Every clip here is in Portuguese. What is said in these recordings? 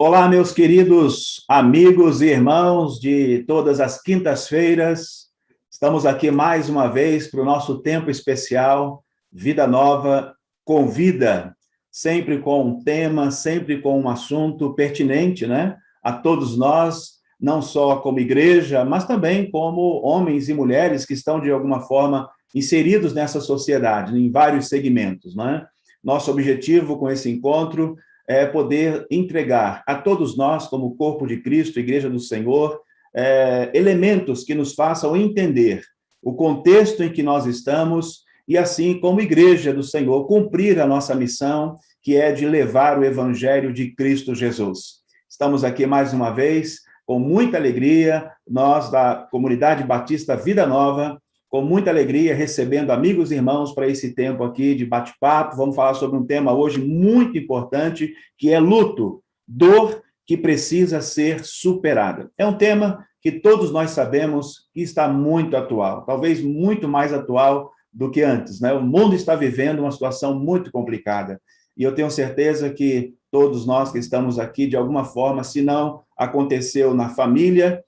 Olá, meus queridos amigos e irmãos de todas as quintas-feiras. Estamos aqui mais uma vez para o nosso tempo especial, Vida Nova Convida, sempre com um tema, sempre com um assunto pertinente, né? A todos nós, não só como igreja, mas também como homens e mulheres que estão, de alguma forma, inseridos nessa sociedade, em vários segmentos, né? Nosso objetivo com esse encontro é poder entregar a todos nós, como corpo de Cristo, Igreja do Senhor, elementos que nos façam entender o contexto em que nós estamos e, assim, como Igreja do Senhor, cumprir a nossa missão, que é de levar o Evangelho de Cristo Jesus. Estamos aqui mais uma vez, com muita alegria, nós da Comunidade Batista Vida Nova, com muita alegria, recebendo amigos e irmãos para esse tempo aqui de bate-papo. Vamos falar sobre um tema hoje muito importante, que é luto, dor que precisa ser superada. É um tema que todos nós sabemos que está muito atual, talvez muito mais atual do que antes, né? O mundo está vivendo uma situação muito complicada, e eu tenho certeza que todos nós que estamos aqui, de alguma forma, se não aconteceu na família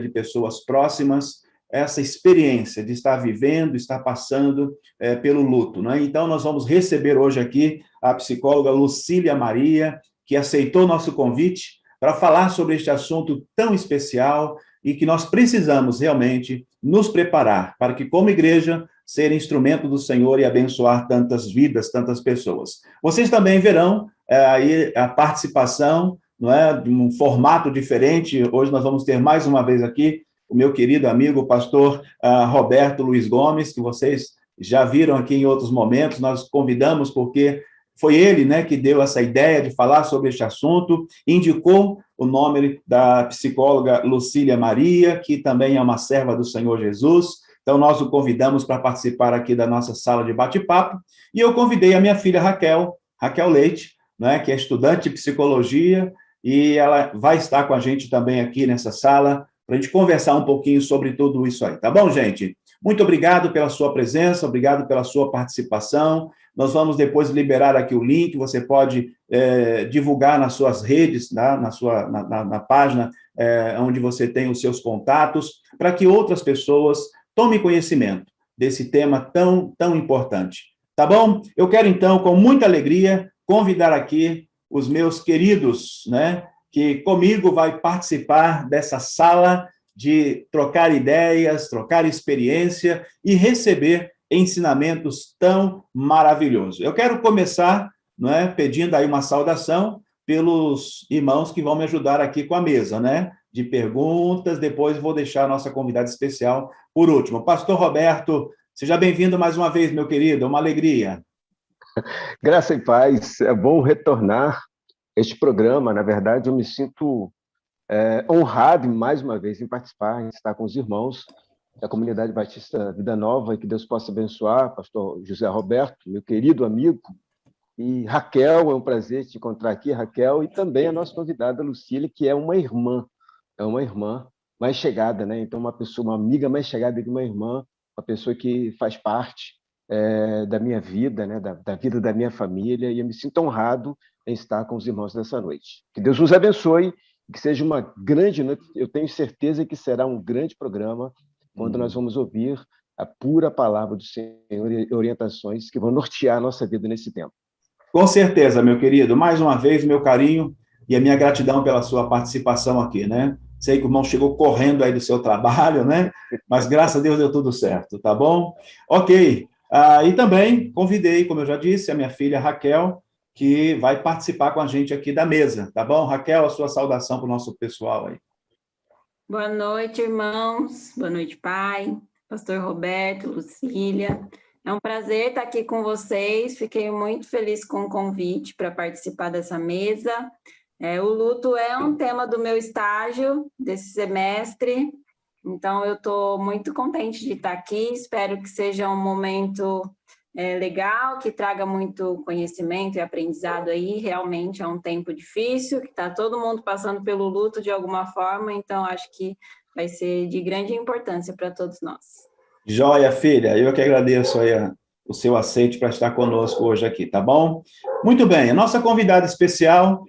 de pessoas próximas, essa experiência de estar vivendo, estar passando pelo luto, né? Então, nós vamos receber hoje aqui a psicóloga Lucília Maria, que aceitou nosso convite para falar sobre este assunto tão especial e que nós precisamos realmente nos preparar para que, como igreja, ser instrumento do Senhor e abençoar tantas vidas, tantas pessoas. Vocês também verão aí a participação, não é, de um formato diferente. Hoje nós vamos ter mais uma vez aqui o meu querido amigo, o pastor Roberto Luiz Gomes, que vocês já viram aqui em outros momentos. Nós convidamos porque foi ele, né, que deu essa ideia de falar sobre este assunto, indicou o nome da psicóloga Lucília Maria, que também é uma serva do Senhor Jesus. Então, nós o convidamos para participar aqui da nossa sala de bate-papo, e eu convidei a minha filha Raquel Leite, né, que é estudante de psicologia, e ela vai estar com a gente também aqui nessa sala, para a gente conversar um pouquinho sobre tudo isso aí, tá bom, gente? Muito obrigado pela sua presença, obrigado pela sua participação. Nós vamos depois liberar aqui o link, você pode divulgar nas suas redes, tá? na página onde você tem os seus contatos, para que outras pessoas tomem conhecimento desse tema tão importante, tá bom? Eu quero, então, com muita alegria, convidar aqui os meus queridos, né, que comigo vai participar dessa sala de trocar ideias, trocar experiência e receber ensinamentos tão maravilhosos. Eu quero começar, não é, pedindo aí uma saudação pelos irmãos que vão me ajudar aqui com a mesa, né, de perguntas. Depois vou deixar a nossa convidada especial por último. Pastor Roberto, seja bem-vindo mais uma vez, meu querido, é uma alegria. Graça e paz, é bom retornar este programa. Na verdade, eu me sinto honrado, mais uma vez, em participar, em estar com os irmãos da Comunidade Batista Vida Nova, e que Deus possa abençoar, pastor José Roberto, meu querido amigo, e Raquel, é um prazer te encontrar aqui, Raquel, e também a nossa convidada, Lucília, que é uma irmã mais chegada, né? Então, uma amiga mais chegada que uma irmã, uma pessoa que faz parte da minha vida, né? da vida da minha família, e eu me sinto honrado em estar com os irmãos nessa noite. Que Deus nos abençoe, que seja uma grande noite. Eu tenho certeza que será um grande programa, quando nós vamos ouvir a pura palavra do Senhor e orientações que vão nortear a nossa vida nesse tempo. Com certeza, meu querido. Mais uma vez, meu carinho e a minha gratidão pela sua participação aqui, né? Sei que o irmão chegou correndo aí do seu trabalho, né? Mas graças a Deus deu tudo certo, tá bom? Ok. E também convidei, como eu já disse, a minha filha Raquel, que vai participar com a gente aqui da mesa, tá bom? Raquel, a sua saudação para o nosso pessoal aí. Boa noite, irmãos. Boa noite, pai. Pastor Roberto, Lucília. É um prazer estar aqui com vocês. Fiquei muito feliz com o convite para participar dessa mesa. O luto é um tema do meu estágio desse semestre, então eu estou muito contente de estar aqui. Espero que seja um momento legal, que traga muito conhecimento e aprendizado aí. Realmente é um tempo difícil, que está todo mundo passando pelo luto de alguma forma, então acho que vai ser de grande importância para todos nós. Joia, filha, eu que agradeço aí o seu aceite para estar conosco hoje aqui, tá bom? Muito bem, a nossa convidada especial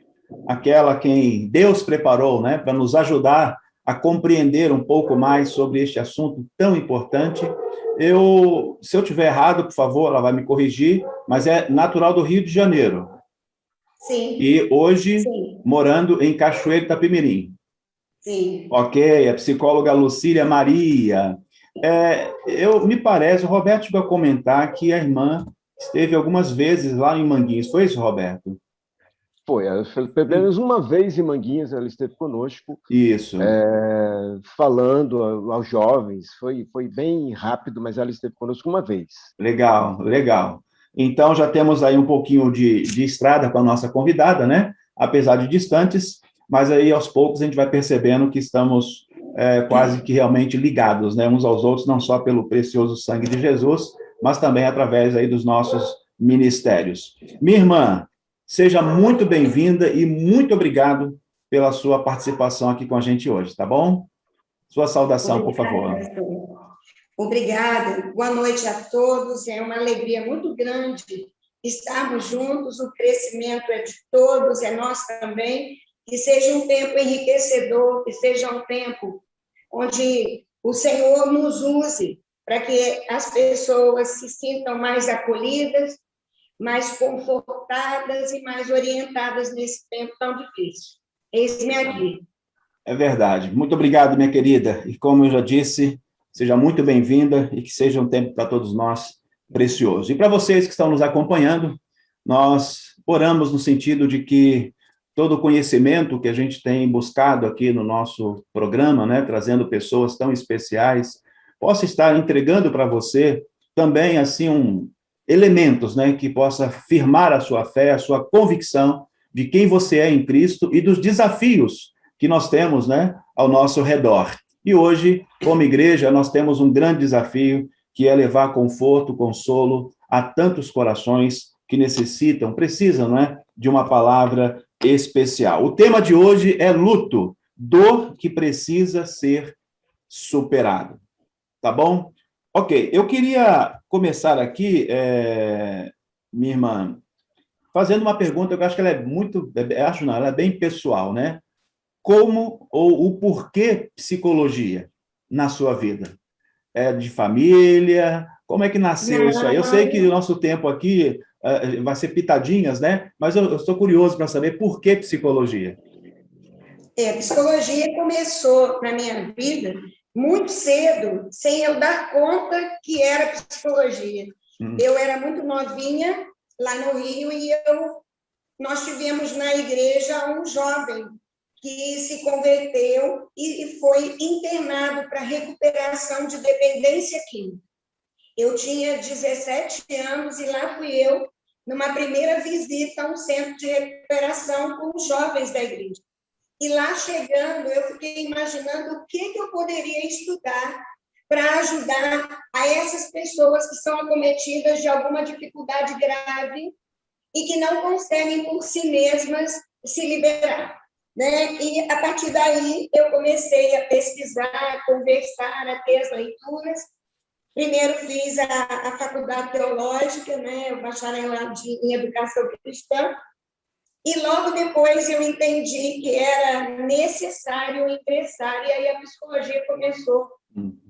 aquela quem Deus preparou, né, para nos ajudar a compreender um pouco mais sobre este assunto tão importante. Se eu tiver errado, por favor, ela vai me corrigir, mas é natural do Rio de Janeiro. Sim. E hoje, Sim. morando em Cachoeiro de Itapemirim. Sim. Ok, a psicóloga Lucília Maria. Me parece, o Roberto chegou a comentar que a irmã esteve algumas vezes lá em Manguinhos. Foi isso, Roberto? Foi, pelo menos uma vez em Manguinhos ela esteve conosco, Isso. falando aos jovens. Foi bem rápido, mas ela esteve conosco uma vez. Legal, legal. Então, já temos aí um pouquinho de estrada com a nossa convidada, né? Apesar de distantes, mas aí, aos poucos, a gente vai percebendo que estamos quase que realmente ligados, né? Uns aos outros, não só pelo precioso sangue de Jesus, mas também através aí dos nossos ministérios. Minha irmã, seja muito bem-vinda e muito obrigado pela sua participação aqui com a gente hoje, tá bom? Sua saudação, por favor. Obrigada. Boa noite a todos. É uma alegria muito grande estarmos juntos. O crescimento é de todos, é nosso também. Que seja um tempo enriquecedor, que seja um tempo onde o Senhor nos use para que as pessoas se sintam mais acolhidas, mais confortadas e mais orientadas nesse tempo tão difícil. Eis-me aqui. É verdade. Muito obrigado, minha querida. E como eu já disse, seja muito bem-vinda e que seja um tempo para todos nós precioso. E para vocês que estão nos acompanhando, nós oramos no sentido de que todo o conhecimento que a gente tem buscado aqui no nosso programa, né, trazendo pessoas tão especiais, possa estar entregando para você também, assim, elementos, né, que possa firmar a sua fé, a sua convicção de quem você é em Cristo e dos desafios que nós temos, né, ao nosso redor. E hoje, como igreja, nós temos um grande desafio, que é levar conforto, consolo a tantos corações que necessitam, precisam, né, de uma palavra especial. O tema de hoje é luto, dor que precisa ser superado. Tá bom? Ok, eu queria começar aqui, minha irmã, fazendo uma pergunta que eu acho que ela é muito, ela é bem pessoal, né? Como ou o porquê psicologia na sua vida? É de família? Como é que nasceu isso aí? Eu sei que o nosso tempo aqui vai ser pitadinhas, né? Mas eu estou curioso para saber por que psicologia. Psicologia começou na minha vida muito cedo, sem eu dar conta que era psicologia. Eu era muito novinha lá no Rio e nós tivemos na igreja um jovem que se converteu e foi internado para recuperação de dependência química. Eu tinha 17 anos e lá fui eu, numa primeira visita a um centro de recuperação com os jovens da igreja. E lá chegando, eu fiquei imaginando o que eu poderia estudar para ajudar a essas pessoas que são acometidas de alguma dificuldade grave e que não conseguem por si mesmas se liberar, né? E, a partir daí, eu comecei a pesquisar, a conversar, a ter as leituras. Primeiro fiz a faculdade teológica, né? O bacharelado em educação cristã, e logo depois eu entendi que era necessário ingressar, e aí a psicologia começou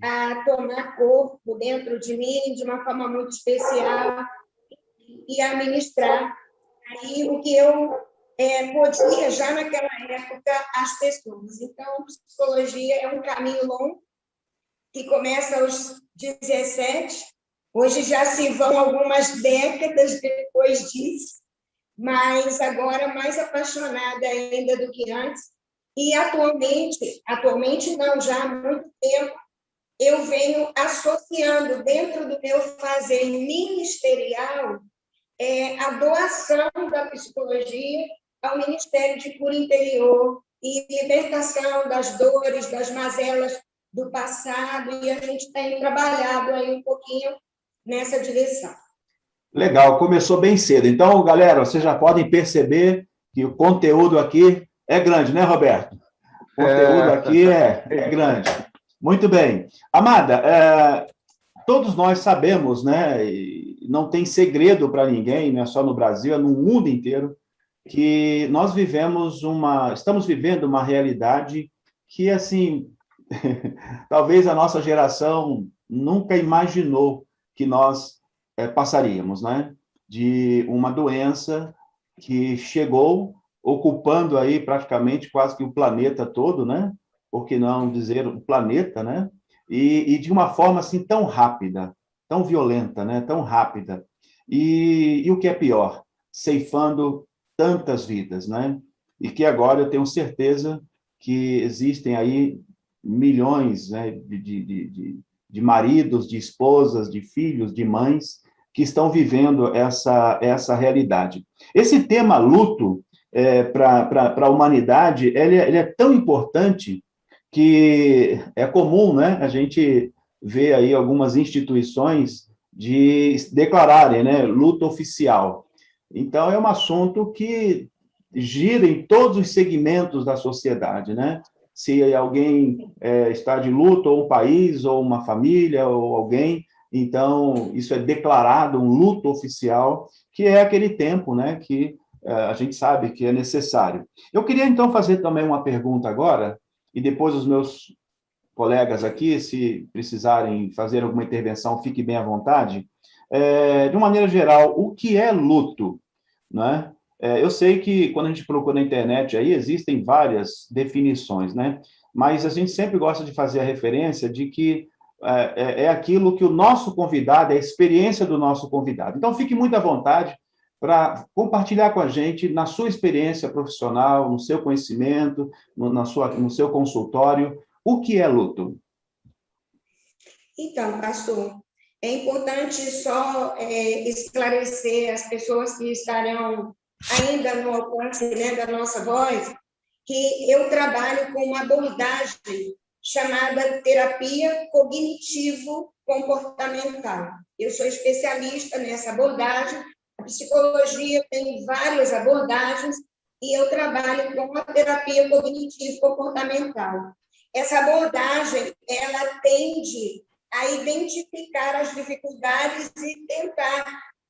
a tomar corpo dentro de mim de uma forma muito especial e a ministrar aí o que eu podia já naquela época às pessoas. Então, psicologia é um caminho longo que começa aos 17, hoje já se vão algumas décadas depois disso, mas agora mais apaixonada ainda do que antes. E atualmente não, já há muito tempo, eu venho associando dentro do meu fazer ministerial a doação da psicologia ao Ministério de Cura Interior e libertação das dores, das mazelas do passado, e a gente tem trabalhado aí um pouquinho nessa direção. Legal, começou bem cedo. Então, galera, vocês já podem perceber que o conteúdo aqui é grande, né, Roberto? O conteúdo aqui é grande. Muito bem. Amada, todos nós sabemos, né, e não tem segredo para ninguém, não é só no Brasil, é no mundo inteiro, que estamos vivendo uma realidade que, assim, talvez a nossa geração nunca imaginou que nós passaríamos, né? De uma doença que chegou ocupando aí praticamente quase que o planeta todo, né? Por que não dizer o planeta, né? E de uma forma assim tão rápida, tão violenta, né? Tão rápida. E o que é pior, ceifando tantas vidas, né? E que agora eu tenho certeza que existem aí milhões, né, de maridos, de esposas, de filhos, de mães que estão vivendo essa realidade. Esse tema luto para a humanidade, ele é tão importante que é comum, né, a gente ver aí algumas instituições de declararem, né, luto oficial. Então, é um assunto que gira em todos os segmentos da sociedade, né? Se alguém está de luto, ou um país, ou uma família, ou alguém, então isso é declarado um luto oficial, que é aquele tempo, né, que a gente sabe que é necessário. Eu queria, então, fazer também uma pergunta agora, e depois os meus colegas aqui, se precisarem fazer alguma intervenção, fique bem à vontade. De uma maneira geral, o que é luto, né? Eu sei que quando a gente procura na internet aí existem várias definições, né? Mas a gente sempre gosta de fazer a referência de que é aquilo que o nosso convidado, é a experiência do nosso convidado. Então, fique muito à vontade para compartilhar com a gente, na sua experiência profissional, no seu conhecimento, no seu consultório, o que é luto. Então, pastor, é importante só esclarecer as pessoas que estarão ainda no alcance, né, da nossa voz, que eu trabalho com uma abordagem chamada terapia cognitivo-comportamental. Eu sou especialista nessa abordagem, a psicologia tem várias abordagens, e eu trabalho com a terapia cognitivo-comportamental. Essa abordagem, ela tende a identificar as dificuldades e tentar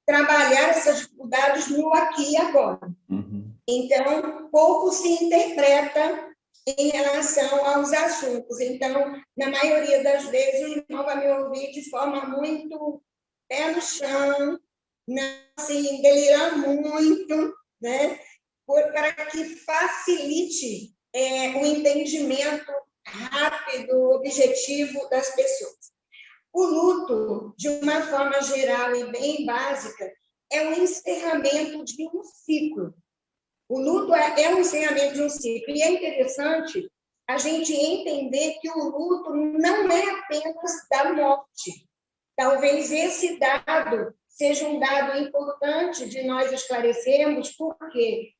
trabalhar essas dificuldades no aqui e agora. Uhum. Então, pouco se interpreta em relação aos assuntos. Então, na maioria das vezes, o irmão vai me ouvir de forma muito pé no chão, não, assim, delirando muito, né? Para que facilite o entendimento rápido, objetivo das pessoas. O luto, de uma forma geral e bem básica, é o encerramento de um ciclo. O luto é o encerramento de um ciclo. E é interessante a gente entender que o luto não é apenas da morte. Talvez esse dado seja um dado importante de nós esclarecermos, porque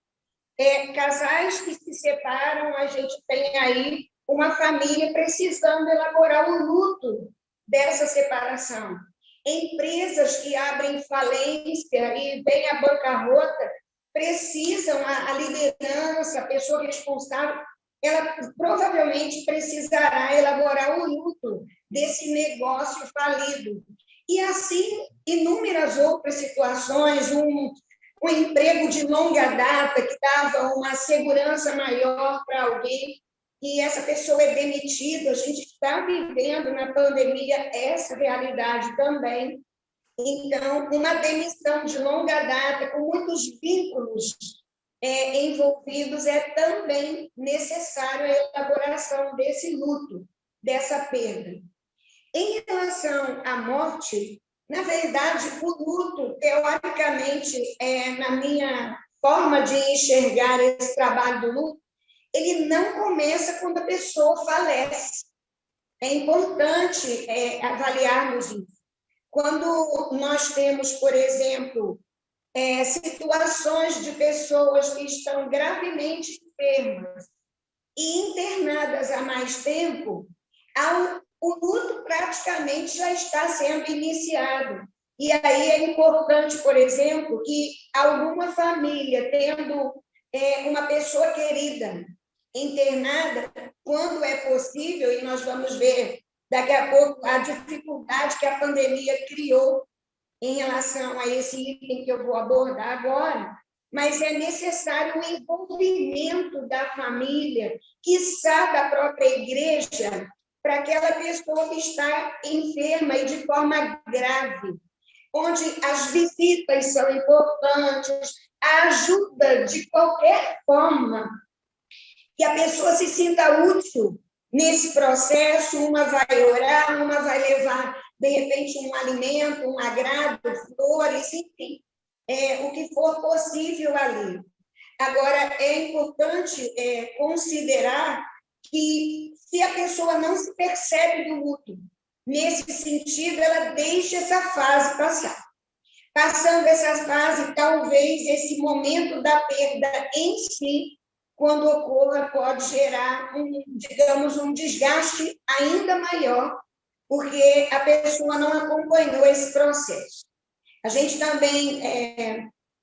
casais que se separam, a gente tem aí uma família precisando elaborar o luto dessa separação. Empresas que abrem falência e vem a bancarrota, precisam, a liderança, a pessoa responsável, ela provavelmente precisará elaborar o luto desse negócio falido. E assim, inúmeras outras situações, um emprego de longa data que dava uma segurança maior para alguém, e essa pessoa é demitida. A gente está vivendo na pandemia essa realidade também. Então, uma demissão de longa data, com muitos vínculos envolvidos, é também necessário a elaboração desse luto, dessa perda. Em relação à morte, na verdade, o luto, teoricamente, na minha forma de enxergar esse trabalho do luto, ele não começa quando a pessoa falece. É importante avaliarmos isso. Quando nós temos, por exemplo, situações de pessoas que estão gravemente enfermas e internadas há mais tempo, o luto praticamente já está sendo iniciado. E aí é importante, por exemplo, que alguma família, tendo uma pessoa querida internada, quando é possível, e nós vamos ver daqui a pouco a dificuldade que a pandemia criou em relação a esse item que eu vou abordar agora, mas é necessário o envolvimento da família, quiçá da própria igreja, para aquela pessoa que está enferma e de forma grave, onde as visitas são importantes, a ajuda de qualquer forma, que a pessoa se sinta útil nesse processo. Uma vai orar, uma vai levar, de repente, um alimento, um agrado, flores, enfim, o que for possível ali. Agora, é importante considerar que, se a pessoa não se percebe do luto, nesse sentido, ela deixa essa fase passar. Passando essa fase, talvez esse momento da perda em si, quando ocorra, pode gerar, digamos, um desgaste ainda maior, porque a pessoa não acompanhou esse processo. A gente também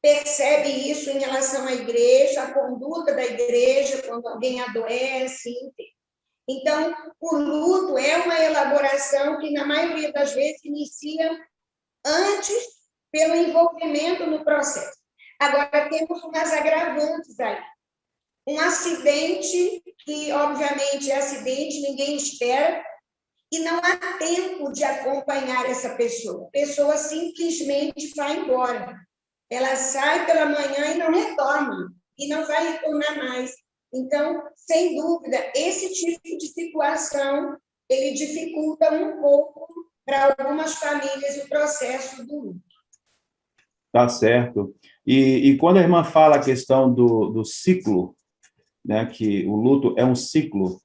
percebe isso em relação à igreja, a conduta da igreja, quando alguém adoece, enfim. Então, o luto é uma elaboração que, na maioria das vezes, inicia antes pelo envolvimento no processo. Agora, temos umas agravantes aí. Um acidente, que, obviamente, é acidente, ninguém espera, e não há tempo de acompanhar essa pessoa. A pessoa simplesmente vai embora. Ela sai pela manhã e não retorna, e não vai retornar mais. Então, sem dúvida, esse tipo de situação, ele dificulta um pouco para algumas famílias o processo do luto. Tá certo. E quando a irmã fala a questão do ciclo, né, que o luto é um ciclo,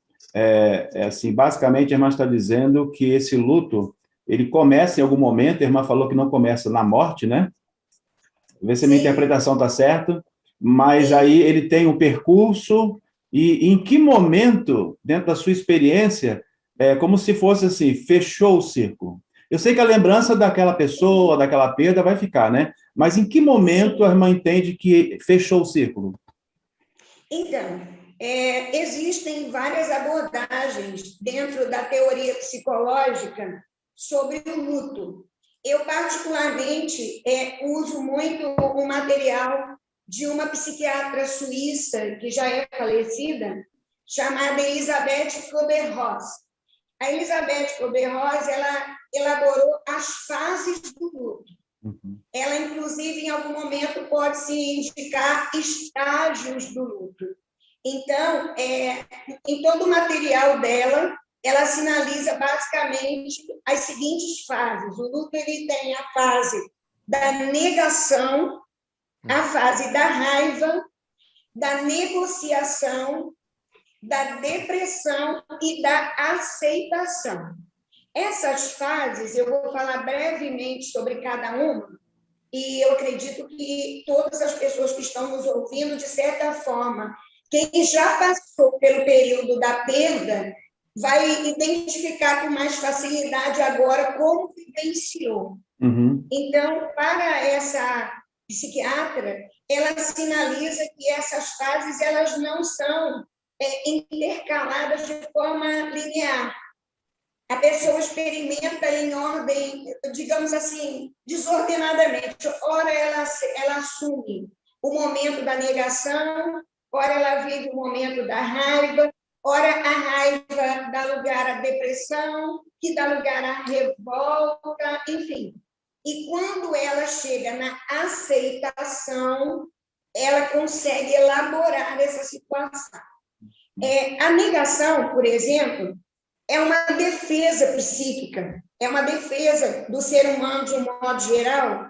assim, basicamente a irmã está dizendo que esse luto, ele começa em algum momento, a irmã falou que não começa na morte, né? Vê se a minha interpretação está certa, mas aí ele tem um percurso, e em que momento, dentro da sua experiência, como se fosse assim, fechou o círculo. Eu sei que a lembrança daquela pessoa, daquela perda vai ficar, né? Mas em que momento a irmã entende que fechou o círculo? Então, existem várias abordagens dentro da teoria psicológica sobre o luto. Eu, particularmente, uso muito o material de uma psiquiatra suíça, que já é falecida, chamada Elisabeth Kübler-Ross. A Elisabeth Kübler-Ross, ela elaborou as fases do luto. Ela, inclusive, em algum momento, pode se indicar estágios do luto. Então, em todo o material dela, ela sinaliza basicamente as seguintes fases. O luto, ele tem a fase da negação, a fase da raiva, da negociação, da depressão e da aceitação. Essas fases, eu vou falar brevemente sobre cada uma, e eu acredito que todas as pessoas que estão nos ouvindo, de certa forma, quem já passou pelo período da perda, vai identificar com mais facilidade agora como vivenciou. Então, para essa psiquiatra, ela sinaliza que essas fases, elas não são intercaladas de forma linear. A pessoa experimenta em ordem, digamos assim, desordenadamente. Ora, ela assume o momento da negação, ora, ela vive o momento da raiva, ora, a raiva dá lugar à depressão, que dá lugar à revolta, enfim. E quando ela chega na aceitação, ela consegue elaborar essa situação. A negação, por exemplo, é uma defesa psíquica, é uma defesa do ser humano de um modo geral.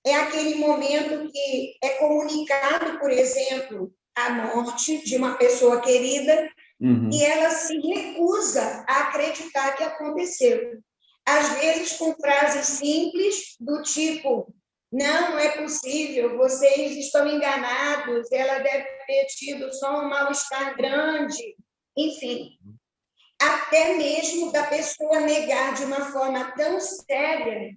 É aquele momento que é comunicado, por exemplo, a morte de uma pessoa querida, e ela se recusa a acreditar que aconteceu. Às vezes com frases simples, do tipo: não é possível, vocês estão enganados, ela deve ter tido só um mal-estar grande, enfim. Até mesmo da pessoa negar de uma forma tão séria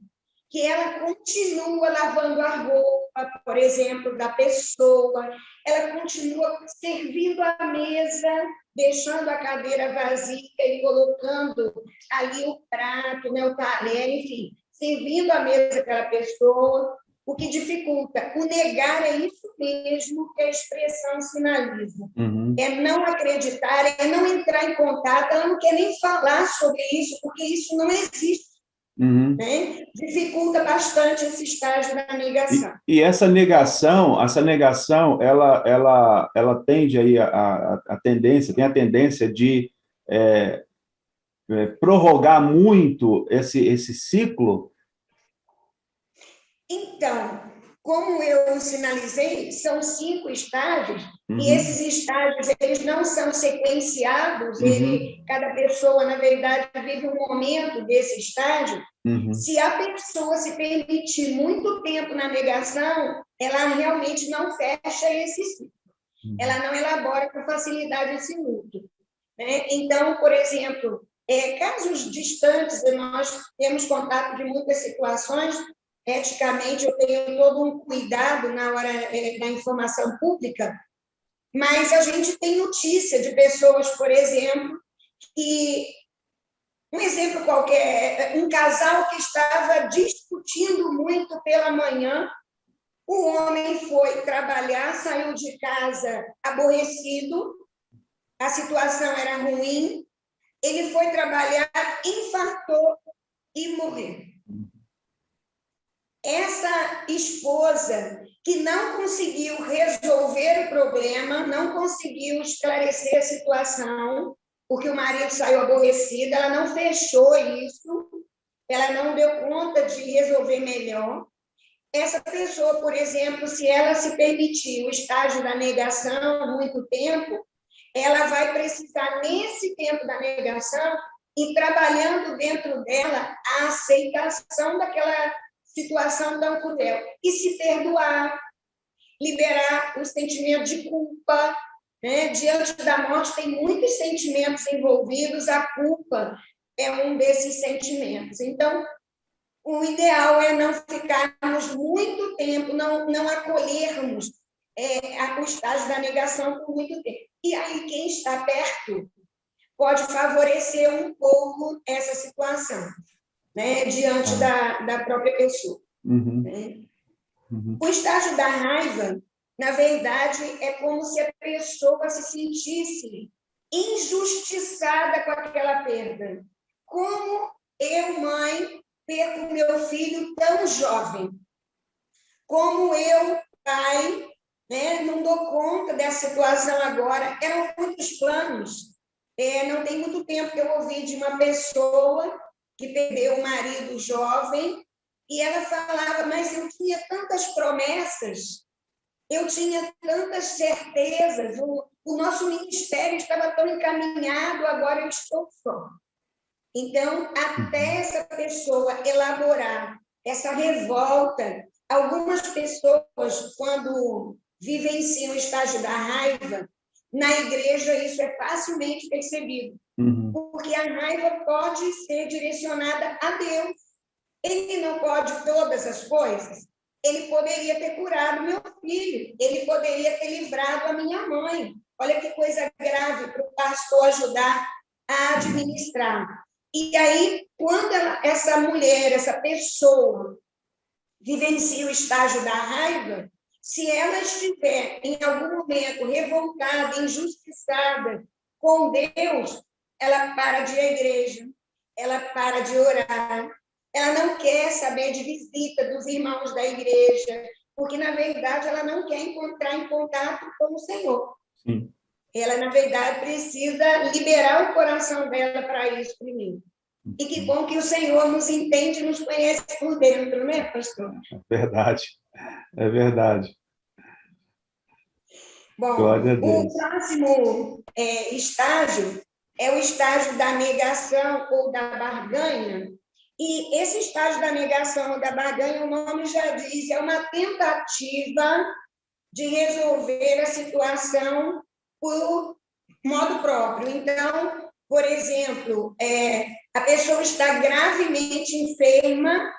que ela continua lavando a roupa, por exemplo, da pessoa, ela continua servindo a mesa, deixando a cadeira vazia e colocando ali o prato, o talher, enfim, servindo a mesa daquela pessoa. O que dificulta? O negar é isso mesmo que a expressão sinaliza. É não acreditar, é não entrar em contato, ela não quer nem falar sobre isso, porque isso não existe. Né? Dificulta bastante esse estágio da negação. E essa negação, ela tende aí a tendência, tem a tendência de prorrogar muito esse ciclo? Então, como eu sinalizei, são 5 estágios, e esses estágios eles não são sequenciados, cada pessoa, na verdade, vive um momento desse estágio. Se a pessoa se permitir muito tempo na negação, ela realmente não fecha esse ciclo. Ela não elabora com facilidade esse luto. Né? Então, por exemplo, casos distantes, nós temos contato de muitas situações. Eticamente, eu tenho todo um cuidado na hora da informação pública, mas a gente tem notícia de pessoas, por exemplo, que, um exemplo qualquer, um casal que estava discutindo muito pela manhã, o homem foi trabalhar, saiu de casa aborrecido, a situação era ruim, ele foi trabalhar, infartou e morreu. Essa esposa que não conseguiu resolver o problema, não conseguiu esclarecer a situação, porque o marido saiu aborrecido, ela não fechou isso, ela não deu conta de resolver melhor. Essa pessoa, por exemplo, se ela se permitir o estágio da negação muito tempo, ela vai precisar, nesse tempo da negação, ir trabalhando dentro dela a aceitação daquela situação tão cruel, e se perdoar, liberar o sentimento de culpa, né? Diante da morte tem muitos sentimentos envolvidos, a culpa é um desses sentimentos. Então, o ideal é não ficarmos muito tempo, não acolhermos o estágio da negação por muito tempo. E aí, quem está perto pode favorecer um pouco essa situação. Né, diante da própria pessoa. Né? O estágio da raiva, na verdade, é como se a pessoa se sentisse injustiçada com aquela perda. Como eu, mãe, perco meu filho tão jovem? Como eu, pai, né, não dou conta dessa situação agora? Eram muitos planos. Não tem muito tempo que eu ouvi de uma pessoa que perdeu o marido jovem, e ela falava, mas eu tinha tantas promessas, eu tinha tantas certezas, o nosso ministério estava tão encaminhado, agora eu estou só. Então, até essa pessoa elaborar essa revolta, algumas pessoas, quando vivenciam o estágio da raiva, na igreja isso é facilmente percebido. Porque a raiva pode ser direcionada a Deus. Ele não pode todas as coisas. Ele poderia ter curado meu filho. Ele poderia ter livrado a minha mãe. Olha que coisa grave para o pastor ajudar a administrar. E aí, quando essa mulher, essa pessoa, vivencia o estágio da raiva, se ela estiver em algum momento revoltada, injustiçada com Deus, ela para de ir à igreja, ela para de orar, ela não quer saber de visita dos irmãos da igreja, porque, na verdade, ela não quer entrar em contato com o Senhor. Sim. Ela, na verdade, precisa liberar o coração dela para isso primeiro. E que bom que o Senhor nos entende e nos conhece por dentro, né, pastor? Verdade, é verdade. Bom, o próximo estágio é o estágio da negação ou da barganha. E esse estágio da negação ou da barganha, o nome já diz, é uma tentativa de resolver a situação por modo próprio. Então, por exemplo, a pessoa está gravemente enferma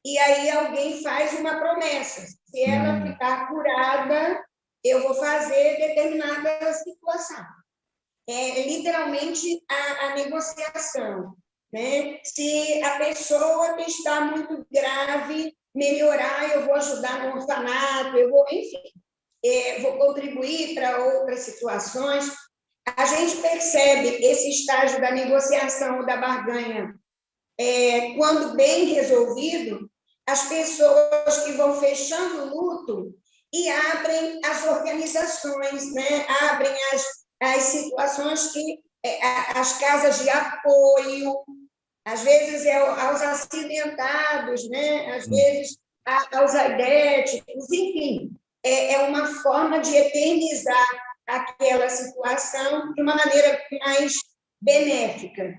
e aí alguém faz uma promessa. Se ela ficar curada, eu vou fazer determinada situação. Literalmente a negociação. Né? Se a pessoa que está muito grave melhorar, eu vou ajudar no orfanato, enfim. vou contribuir para outras situações, a gente percebe esse estágio da negociação ou da barganha, quando bem resolvido, as pessoas que vão fechando o luto e abrem as organizações, né? Abrem as situações que as casas de apoio, às vezes aos acidentados, né? Às vezes aos aidéticos, enfim, é uma forma de eternizar aquela situação de uma maneira mais benéfica.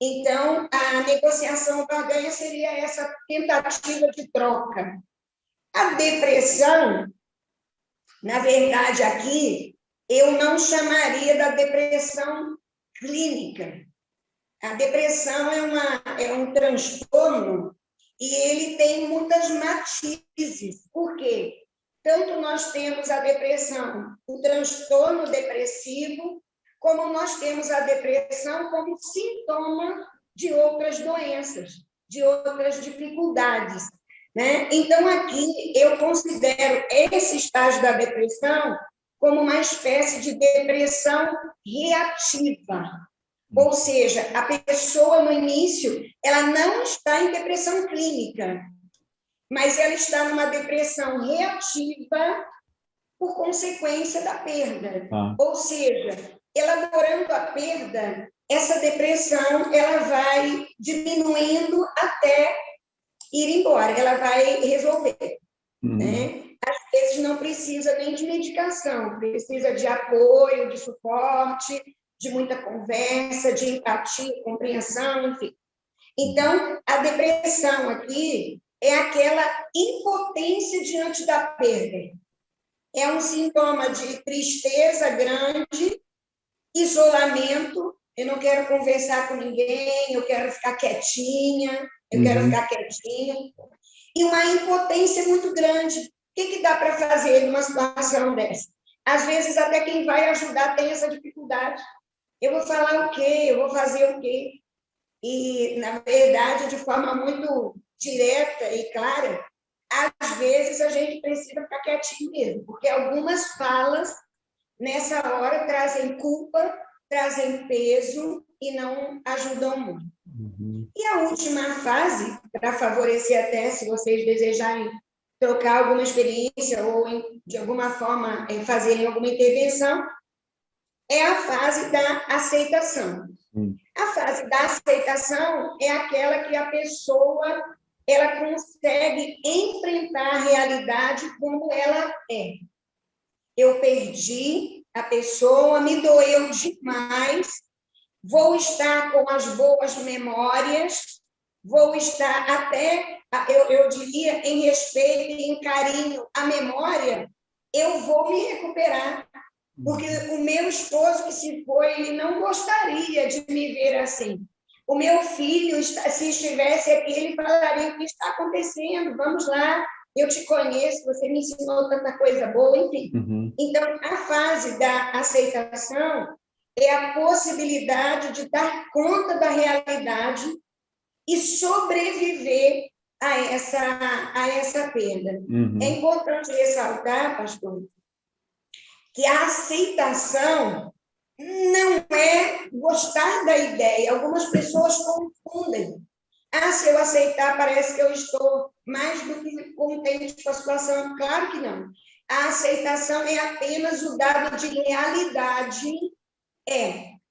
Então, a negociação barganha seria essa tentativa de troca. A depressão, na verdade, aqui, eu não chamaria da depressão clínica. A depressão é um transtorno e ele tem muitas matizes. Por quê? Tanto nós temos a depressão, o transtorno depressivo, como nós temos a depressão como sintoma de outras doenças, de outras dificuldades, né? Então, aqui, eu considero esse estágio da depressão como uma espécie de depressão reativa. Ou seja, a pessoa, no início, ela não está em depressão clínica, mas ela está numa depressão reativa por consequência da perda. Ou seja, elaborando a perda, essa depressão ela vai diminuindo até ir embora, ela vai resolver. Né? Às vezes não precisa nem de medicação, precisa de apoio, de suporte, de muita conversa, de empatia, compreensão, enfim. Então, a depressão aqui é aquela impotência diante da perda. É um sintoma de tristeza grande, isolamento, eu não quero conversar com ninguém, eu quero ficar quietinha, eu quero ficar quietinho, e uma impotência muito grande. O que dá para fazer numa situação dessa? Às vezes, até quem vai ajudar tem essa dificuldade. Eu vou falar o quê? Eu vou fazer o quê? E, na verdade, de forma muito direta e clara, às vezes a gente precisa ficar quietinho mesmo, porque algumas falas, nessa hora, trazem culpa, trazem peso e não ajudam muito. E a última fase, para favorecer até, se vocês desejarem trocar alguma experiência ou, de alguma forma, fazerem alguma intervenção, é a fase da aceitação. A fase da aceitação é aquela que a pessoa ela consegue enfrentar a realidade como ela é. Eu perdi, a pessoa me doeu demais, vou estar com as boas memórias, vou estar até, eu diria, em respeito e em carinho à memória, eu vou me recuperar. Porque o meu esposo que se foi, ele não gostaria de me ver assim. O meu filho, se estivesse aqui, ele falaria: o que está acontecendo? Vamos lá, eu te conheço, você me ensinou tanta coisa boa, enfim. Então, a fase da aceitação é a possibilidade de dar conta da realidade e sobreviver a essa perda. É importante ressaltar, pastor, que a aceitação não é gostar da ideia. Algumas pessoas confundem. Se eu aceitar, parece que eu estou mais do que contente com a situação. Claro que não. A aceitação é apenas o dado de realidade.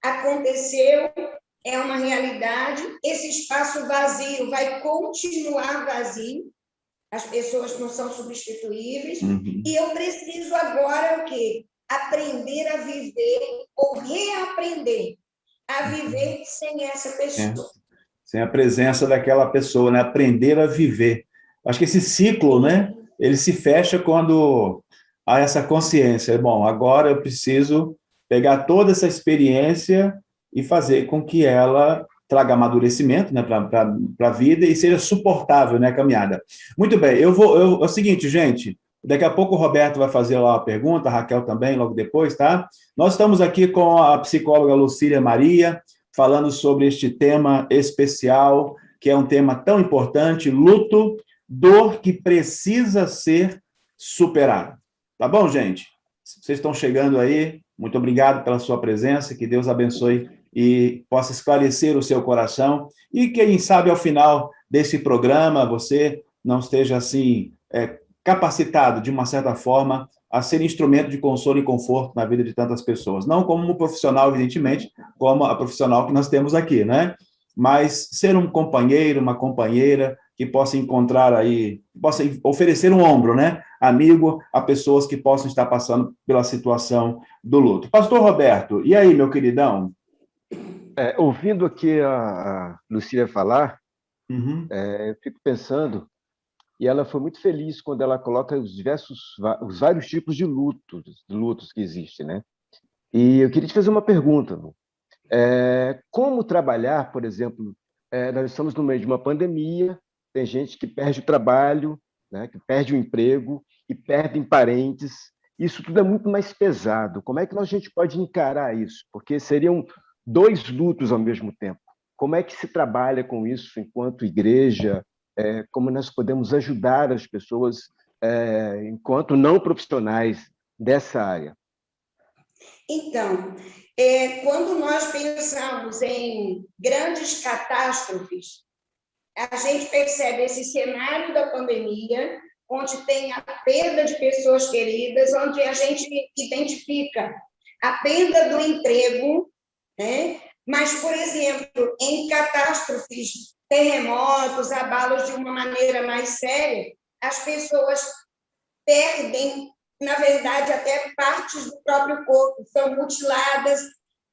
Aconteceu, é uma realidade. Esse espaço vazio vai continuar vazio. As pessoas não são substituíveis. E eu preciso agora o quê? Aprender a viver ou reaprender a viver sem essa pessoa. Sem a presença daquela pessoa, né? Aprender a viver. Acho que esse ciclo, né? Ele se fecha quando há essa consciência. Bom, agora eu preciso pegar toda essa experiência e fazer com que ela traga amadurecimento, né, para a vida e seja suportável, né, a caminhada. Muito bem, é o seguinte, gente, daqui a pouco o Roberto vai fazer lá a pergunta, a Raquel também, logo depois, tá? Nós estamos aqui com a psicóloga Lucília Maria, falando sobre este tema especial, que é um tema tão importante, luto, dor que precisa ser superada. Tá bom, gente? Vocês estão chegando aí, muito obrigado pela sua presença, que Deus abençoe e possa esclarecer o seu coração, e quem sabe ao final desse programa você não esteja assim capacitado, de uma certa forma, a ser instrumento de consolo e conforto na vida de tantas pessoas. Não como um profissional, evidentemente, como a profissional que nós temos aqui, né? Mas ser um companheiro, uma companheira que possa encontrar aí, possa oferecer um ombro, né? Amigo a pessoas que possam estar passando pela situação do luto. Pastor Roberto, e aí, meu queridão? Ouvindo aqui a Lucília falar, eu fico pensando, e ela foi muito feliz quando ela coloca os vários tipos de lutos que existem, né? E eu queria te fazer uma pergunta, Lu. Como trabalhar, por exemplo, nós estamos no meio de uma pandemia, tem gente que perde o trabalho, né, que perde o emprego e perdem parentes. Isso tudo é muito mais pesado. Como é que a gente pode encarar isso? Porque seriam 2 lutos ao mesmo tempo. Como é que se trabalha com isso enquanto igreja? Como nós podemos ajudar as pessoas enquanto não profissionais dessa área? Então, quando nós pensamos em grandes catástrofes, a gente percebe esse cenário da pandemia, onde tem a perda de pessoas queridas, onde a gente identifica a perda do emprego, né? Mas, por exemplo, em catástrofes, terremotos, abalos de uma maneira mais séria, as pessoas perdem, na verdade, até partes do próprio corpo, são mutiladas,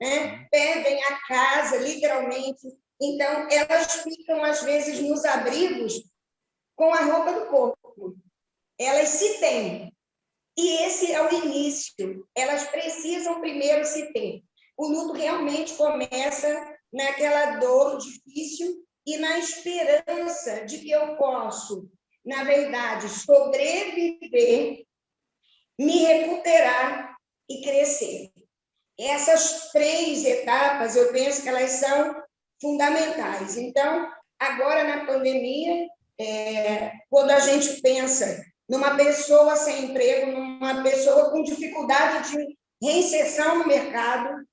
né? Perdem a casa, literalmente. Então, elas ficam, às vezes, nos abrigos com a roupa do corpo. Elas se têm. E esse é o início. Elas precisam primeiro se ter. O luto realmente começa naquela dor difícil e na esperança de que eu posso, na verdade, sobreviver, me recuperar e crescer. Essas 3 etapas, eu penso que elas são fundamentais. Então, agora na pandemia, quando a gente pensa numa pessoa sem emprego, numa pessoa com dificuldade de reinserção no mercado,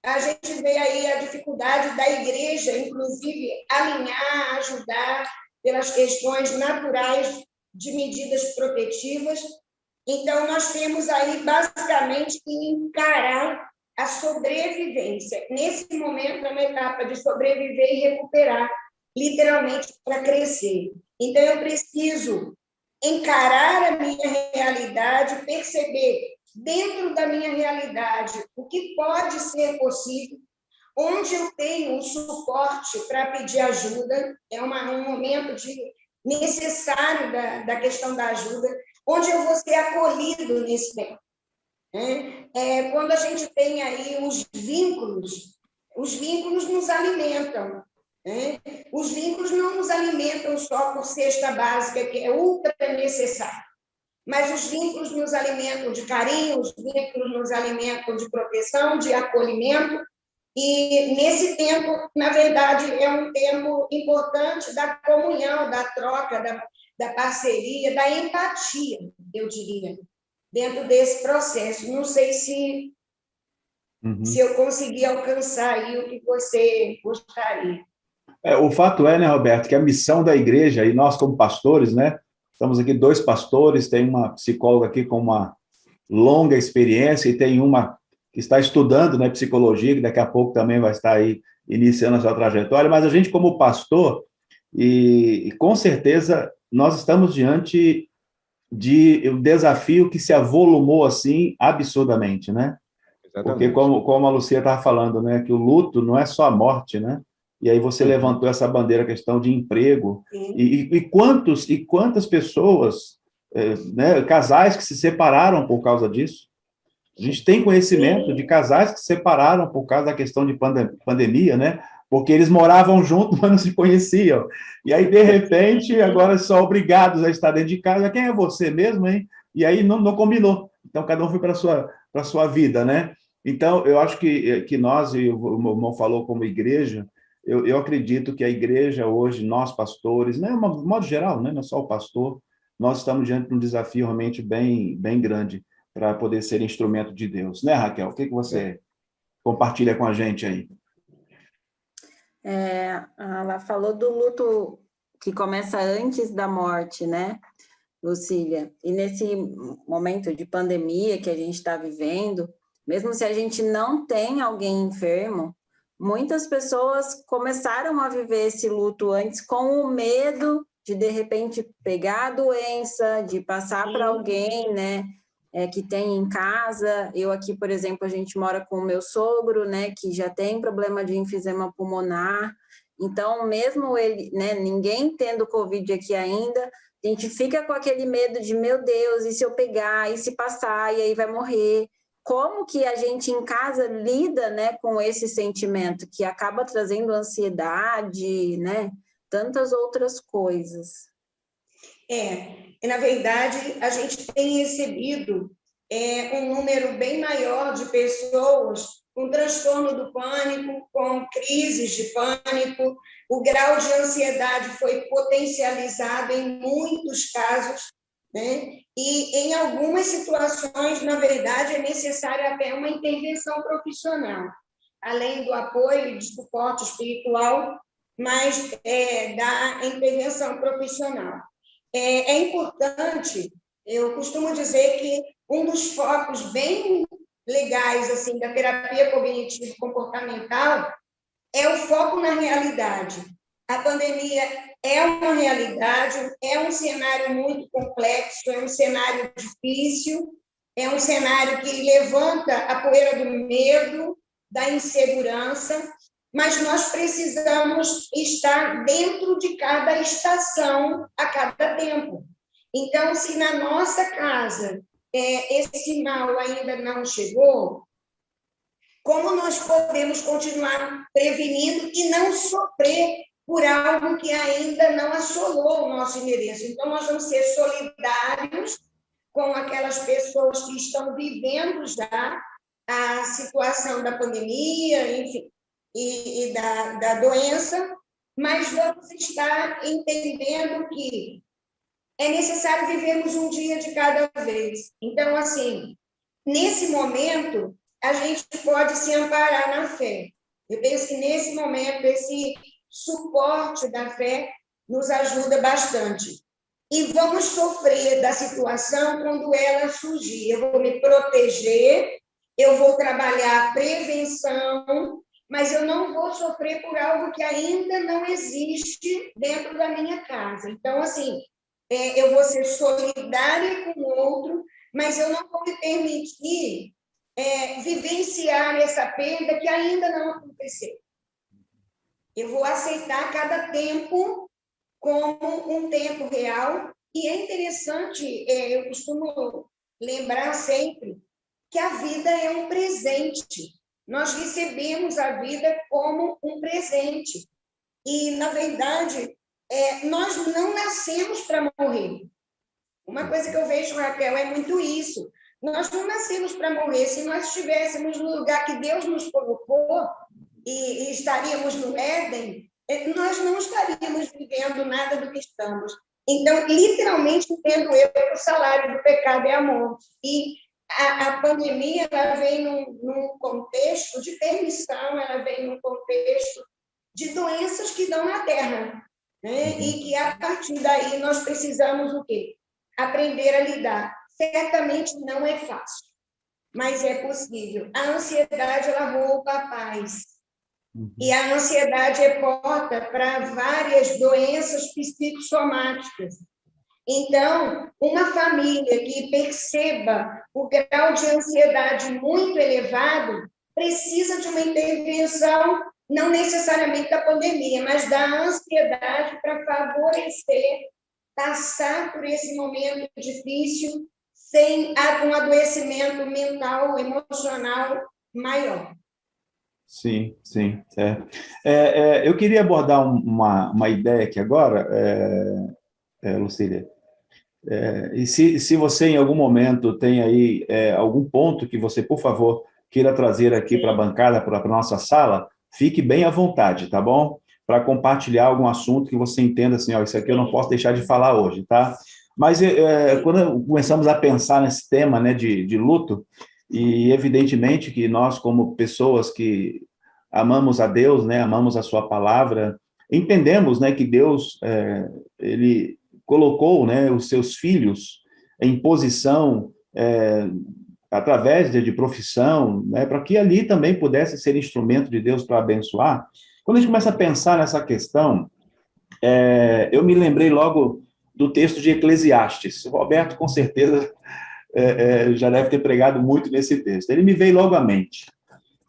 a gente vê aí a dificuldade da igreja, inclusive, alinhar, ajudar pelas questões naturais de medidas protetivas. Então, nós temos aí, basicamente, que encarar a sobrevivência. Nesse momento, é uma etapa de sobreviver e recuperar, literalmente, para crescer. Então, eu preciso encarar a minha realidade, perceber, dentro da minha realidade, o que pode ser possível, onde eu tenho um suporte para pedir ajuda, um momento necessário da questão da ajuda, onde eu vou ser acolhido nesse tempo. Quando a gente tem aí os vínculos nos alimentam. Os vínculos não nos alimentam só por cesta básica, que é ultra necessário, mas os vínculos nos alimentam de carinho, os vínculos nos alimentam de proteção, de acolhimento, e nesse tempo, na verdade, é um tempo importante da comunhão, da troca, da parceria, da empatia, eu diria, dentro desse processo. Não sei se eu consegui alcançar aí o que você gostaria. O fato é, né, Roberto, que a missão da igreja, e nós como pastores, né, estamos aqui 2 pastores, tem uma psicóloga aqui com uma longa experiência e tem uma que está estudando, né, psicologia, que daqui a pouco também vai estar aí iniciando a sua trajetória, mas a gente como pastor, e com certeza nós estamos diante de um desafio que se avolumou assim absurdamente, né? Exatamente. Porque como a Lucia estava falando, né, que o luto não é só a morte, né? E aí você levantou essa bandeira, a questão de emprego. E quantas pessoas, né, casais que se separaram por causa disso? A gente tem conhecimento de casais que se separaram por causa da questão de pandemia, né? Porque eles moravam juntos, mas não se conheciam. E aí, de repente, agora são obrigados a estar dentro de casa. Quem é você mesmo, hein? E aí não combinou. Então, cada um foi para a sua vida, né? Então, eu acho que nós, e o meu irmão falou como igreja, eu acredito que a igreja hoje, nós pastores, né, de modo geral, né, não é só o pastor, nós estamos diante de um desafio realmente bem grande para poder ser instrumento de Deus. Né, Raquel? O que você compartilha com a gente aí? Ela falou do luto que começa antes da morte, né, Lucília? E nesse momento de pandemia que a gente está vivendo, mesmo se a gente não tem alguém enfermo, muitas pessoas começaram a viver esse luto antes com o medo de repente, pegar a doença, de passar para alguém, né, que tem em casa. Eu aqui, por exemplo, a gente mora com o meu sogro, né, que já tem problema de enfisema pulmonar. Então, mesmo ele, né, ninguém tendo Covid aqui ainda, a gente fica com aquele medo de, meu Deus, e se eu pegar, e se passar, e aí vai morrer? Como que a gente em casa lida, né, com esse sentimento que acaba trazendo ansiedade, né, tantas outras coisas? Na verdade, a gente tem recebido um número bem maior de pessoas com transtorno do pânico, com crises de pânico. O grau de ansiedade foi potencializado em muitos casos, né? E em algumas situações, na verdade, é necessária até uma intervenção profissional, além do apoio e de suporte espiritual, mas da intervenção profissional. É importante, eu costumo dizer que um dos focos bem legais assim da terapia cognitivo-comportamental é o foco na realidade. A pandemia é uma realidade, é um cenário muito complexo, é um cenário difícil, é um cenário que levanta a poeira do medo, da insegurança, mas nós precisamos estar dentro de cada estação a cada tempo. Então, se na nossa casa esse mal ainda não chegou, como nós podemos continuar prevenindo e não sofrer por algo que ainda não assolou o nosso endereço? Então, nós vamos ser solidários com aquelas pessoas que estão vivendo já a situação da pandemia, enfim, e da doença, mas vamos estar entendendo que é necessário vivermos um dia de cada vez. Então, assim, nesse momento, a gente pode se amparar na fé. Eu penso que, nesse momento, esse suporte da fé nos ajuda bastante. E vamos sofrer da situação quando ela surgir. Eu vou me proteger, eu vou trabalhar a prevenção, mas eu não vou sofrer por algo que ainda não existe dentro da minha casa. Então, assim, eu vou ser solidária com o outro, mas eu não vou me permitir vivenciar essa perda que ainda não aconteceu. Eu vou aceitar cada tempo como um tempo real, e é interessante, eu costumo lembrar sempre que a vida é um presente. Nós recebemos a vida como um presente. E, na verdade, nós não nascemos para morrer. Uma coisa que eu vejo, Raquel, é muito isso. Nós não nascemos para morrer. Se nós estivéssemos no lugar que Deus nos colocou e estaríamos no Éden, nós não estaríamos vivendo nada do que estamos. Então, literalmente, entendo eu que o salário do pecado é a morte. E a pandemia, ela vem num contexto de permissão, ela vem num contexto de doenças que dão na Terra, né? E que, a partir daí, nós precisamos o quê? Aprender a lidar. Certamente não é fácil, mas é possível. A ansiedade, ela rouba a paz. E a ansiedade é porta para várias doenças psicossomáticas. Então, uma família que perceba o grau de ansiedade muito elevado precisa de uma intervenção, não necessariamente da pandemia, mas da ansiedade para favorecer, passar por esse momento difícil sem um adoecimento mental, emocional maior. Sim, sim. Eu queria abordar uma ideia aqui agora, Lucília. E se você, em algum momento, tem aí algum ponto que você, por favor, queira trazer aqui para a bancada, para a nossa sala, fique bem à vontade, tá bom? Para compartilhar algum assunto que você entenda assim, isso aqui eu não posso deixar de falar hoje, tá? Mas quando começamos a pensar nesse tema, né, de luto, e evidentemente que nós, como pessoas que amamos a Deus, né, amamos a sua palavra, entendemos, né, que Deus, ele colocou, né, os seus filhos em posição, através de profissão, né, para que ali também pudesse ser instrumento de Deus para abençoar. Quando a gente começa a pensar nessa questão, eu me lembrei logo do texto de Eclesiastes. O Roberto, com certeza, já deve ter pregado muito nesse texto. Ele me veio logo à mente.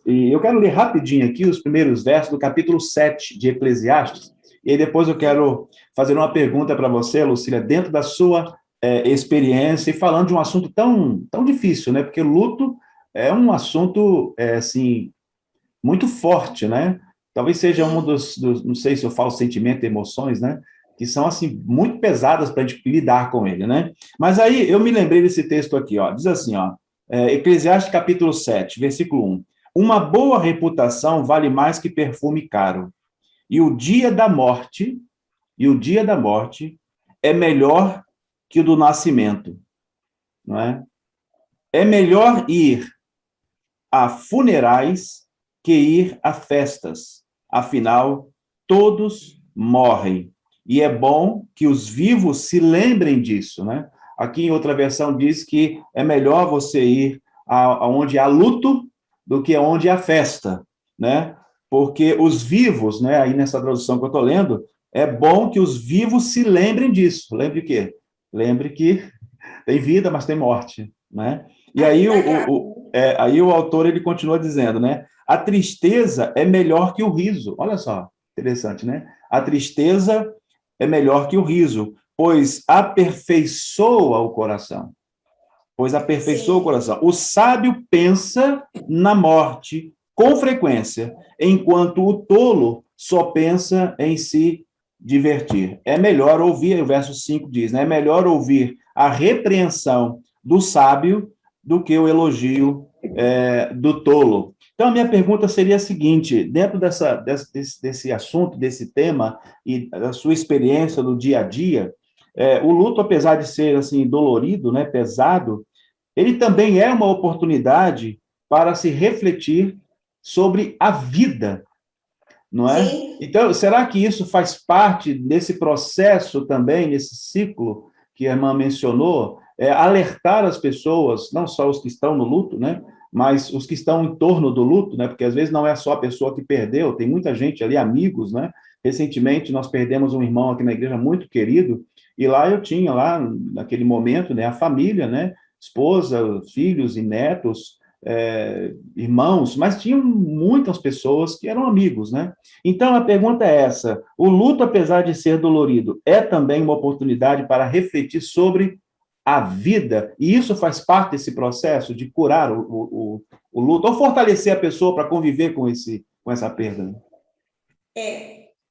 E eu quero ler rapidinho aqui os primeiros versos do capítulo 7 de Eclesiastes, e aí depois eu quero fazer uma pergunta para você, Lucília, dentro da sua experiência, e falando de um assunto tão difícil, né? Porque luto é um assunto, assim, muito forte, né? Talvez seja um dos, não sei se eu falo sentimento e emoções, né? Que são, assim, muito pesadas para a gente lidar com ele, né? Mas aí eu me lembrei desse texto aqui, ó. Diz assim, ó, Eclesiastes capítulo 7, versículo 1. Uma boa reputação vale mais que perfume caro. E o dia da morte, é melhor que o do nascimento, não é? É melhor ir a funerais que ir a festas. Afinal, todos morrem. E é bom que os vivos se lembrem disso, né? Aqui em outra versão diz que é melhor você ir aonde há luto do que onde há festa, né? Porque os vivos, né, aí nessa tradução que eu estou lendo, é bom que os vivos se lembrem disso. Lembre o quê? Lembre que tem vida, mas tem morte, né? E aí aí o autor ele continua dizendo, né? A tristeza é melhor que o riso. Olha só, interessante, né? A tristeza é melhor que o riso, pois aperfeiçoa o coração. O sábio pensa na morte com frequência, enquanto o tolo só pensa em se divertir. É melhor ouvir, o verso 5 diz, né? É melhor ouvir a repreensão do sábio do que o elogio do tolo. Então, a minha pergunta seria a seguinte, dentro desse assunto, desse tema, e da sua experiência no dia a dia, o luto, apesar de ser, assim, dolorido, né, pesado, ele também é uma oportunidade para se refletir sobre a vida, não é? Sim. Então, será que isso faz parte desse processo também, nesse ciclo que a irmã mencionou, alertar as pessoas, não só os que estão no luto, né, mas os que estão em torno do luto, né, porque às vezes não é só a pessoa que perdeu, tem muita gente ali, amigos, né? Recentemente nós perdemos um irmão aqui na igreja muito querido, e lá eu tinha, lá naquele momento, né, a família, né, esposa, filhos e netos, irmãos, mas tinham muitas pessoas que eram amigos, né? Então, a pergunta é essa: o luto, apesar de ser dolorido, é também uma oportunidade para refletir sobre a vida, e isso faz parte desse processo de curar o luto, ou fortalecer a pessoa para conviver com essa perda?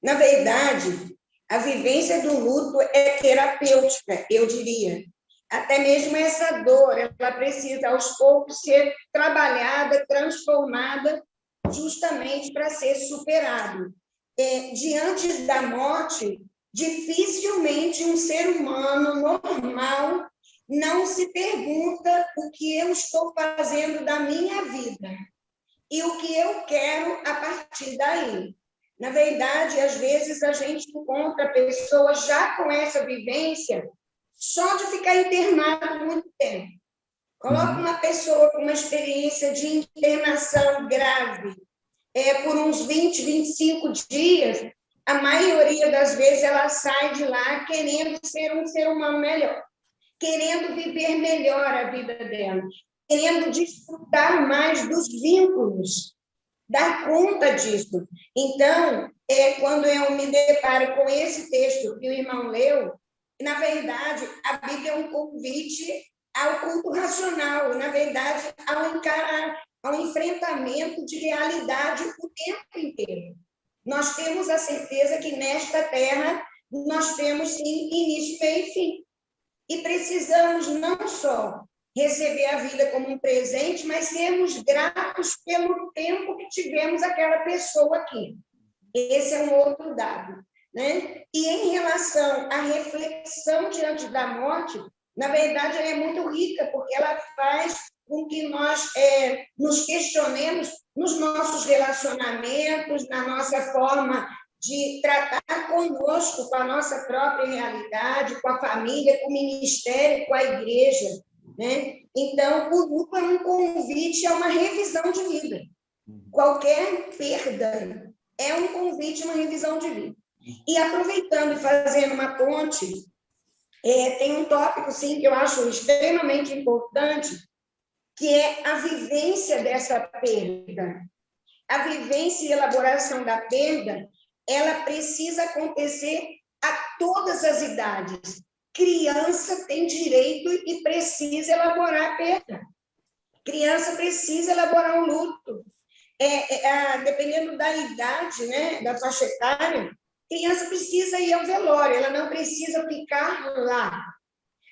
Na verdade, a vivência do luto é terapêutica, eu diria. Até mesmo essa dor, ela precisa, aos poucos, ser trabalhada, transformada, justamente para ser superado. Diante da morte, dificilmente um ser humano normal não se pergunta o que eu estou fazendo da minha vida e o que eu quero a partir daí. Na verdade, às vezes a gente encontra pessoas já com essa vivência só de ficar internado muito tempo. Coloca uma pessoa com uma experiência de internação grave por uns 20, 25 dias, a maioria das vezes ela sai de lá querendo ser um ser humano melhor, querendo viver melhor a vida dela, querendo desfrutar mais dos vínculos, dar conta disso. Então, quando eu me deparo com esse texto que o irmão leu, na verdade, a Bíblia é um convite ao culto racional, na verdade, ao enfrentamento de realidade o tempo inteiro. Nós temos a certeza que nesta terra nós temos, sim, início, meio e fim. E precisamos não só receber a vida como um presente, mas sermos gratos pelo tempo que tivemos aquela pessoa aqui. Esse é um outro dado. né? E em relação à reflexão diante da morte, na verdade, ela é muito rica, porque ela faz com que nós nos questionemos nos nossos relacionamentos, na nossa forma de tratar conosco, com a nossa própria realidade, com a família, com o ministério, com a igreja, né? Então, o luto é um convite a uma revisão de vida. Qualquer perda é um convite a uma revisão de vida. E aproveitando e fazendo uma ponte, tem um tópico, sim, que eu acho extremamente importante, que é a vivência dessa perda. A vivência e elaboração da perda, ela precisa acontecer a todas as idades. Criança tem direito e precisa elaborar a perda. Criança precisa elaborar um luto. Dependendo da idade, né, da faixa etária, criança precisa ir ao velório, ela não precisa ficar lá.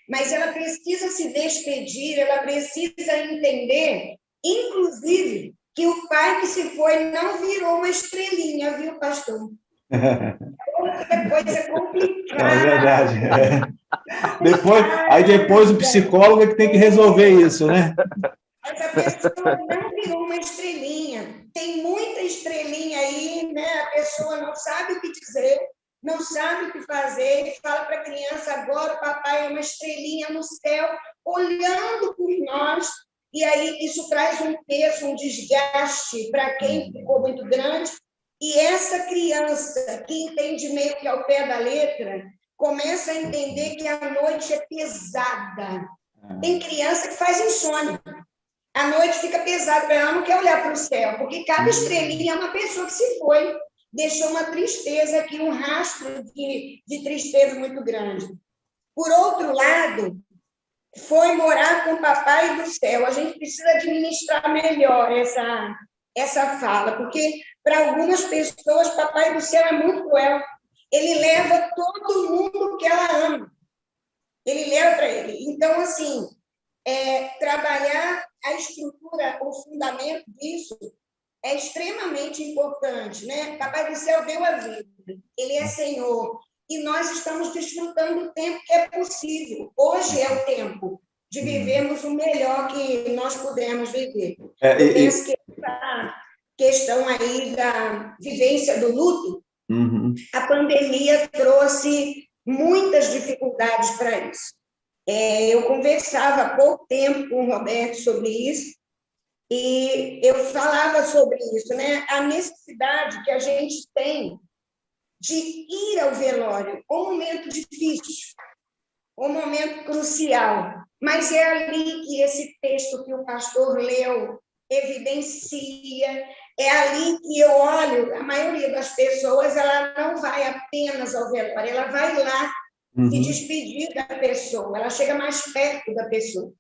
Mas ela precisa se despedir, ela precisa entender, inclusive, que o pai que se foi não virou uma estrelinha, viu, pastor? Outra coisa complicada. É verdade. Depois o psicólogo é que tem que resolver isso, né? Essa pessoa não virou uma estrelinha. Tem muita estrelinha aí, né? A pessoa não sabe o que dizer, não sabe o que fazer, e fala para a criança, agora o papai é uma estrelinha no céu, olhando por nós, e aí isso traz um peso, um desgaste para quem ficou muito grande, e essa criança que entende meio que ao pé da letra, começa a entender que a noite é pesada. Tem criança que faz insônia. A noite fica pesada, ela não quer olhar para o céu, porque cada estrelinha é uma pessoa que se foi, deixou uma tristeza aqui, um rastro de tristeza muito grande. Por outro lado, foi morar com o papai do céu. A gente precisa administrar melhor essa fala, porque para algumas pessoas, papai do céu é muito cruel. Ele leva todo mundo que ela ama. Ele leva para ele. Então, assim, trabalhar a estrutura, o fundamento disso é extremamente importante, né? Papai do céu deu a vida, ele é Senhor, e nós estamos desfrutando o tempo que é possível. Hoje é o tempo de vivermos o melhor que nós pudermos viver. Eu penso que essa questão aí da vivência do luto, a pandemia trouxe muitas dificuldades para isso. Eu conversava há pouco tempo com o Roberto sobre isso, e eu falava sobre isso, né? A necessidade que a gente tem de ir ao velório, um momento difícil, um momento crucial, mas é ali que esse texto que o pastor leu evidencia, é ali que eu olho, a maioria das pessoas, ela não vai apenas ao velório, ela vai lá se despedir da pessoa, ela chega mais perto da pessoa.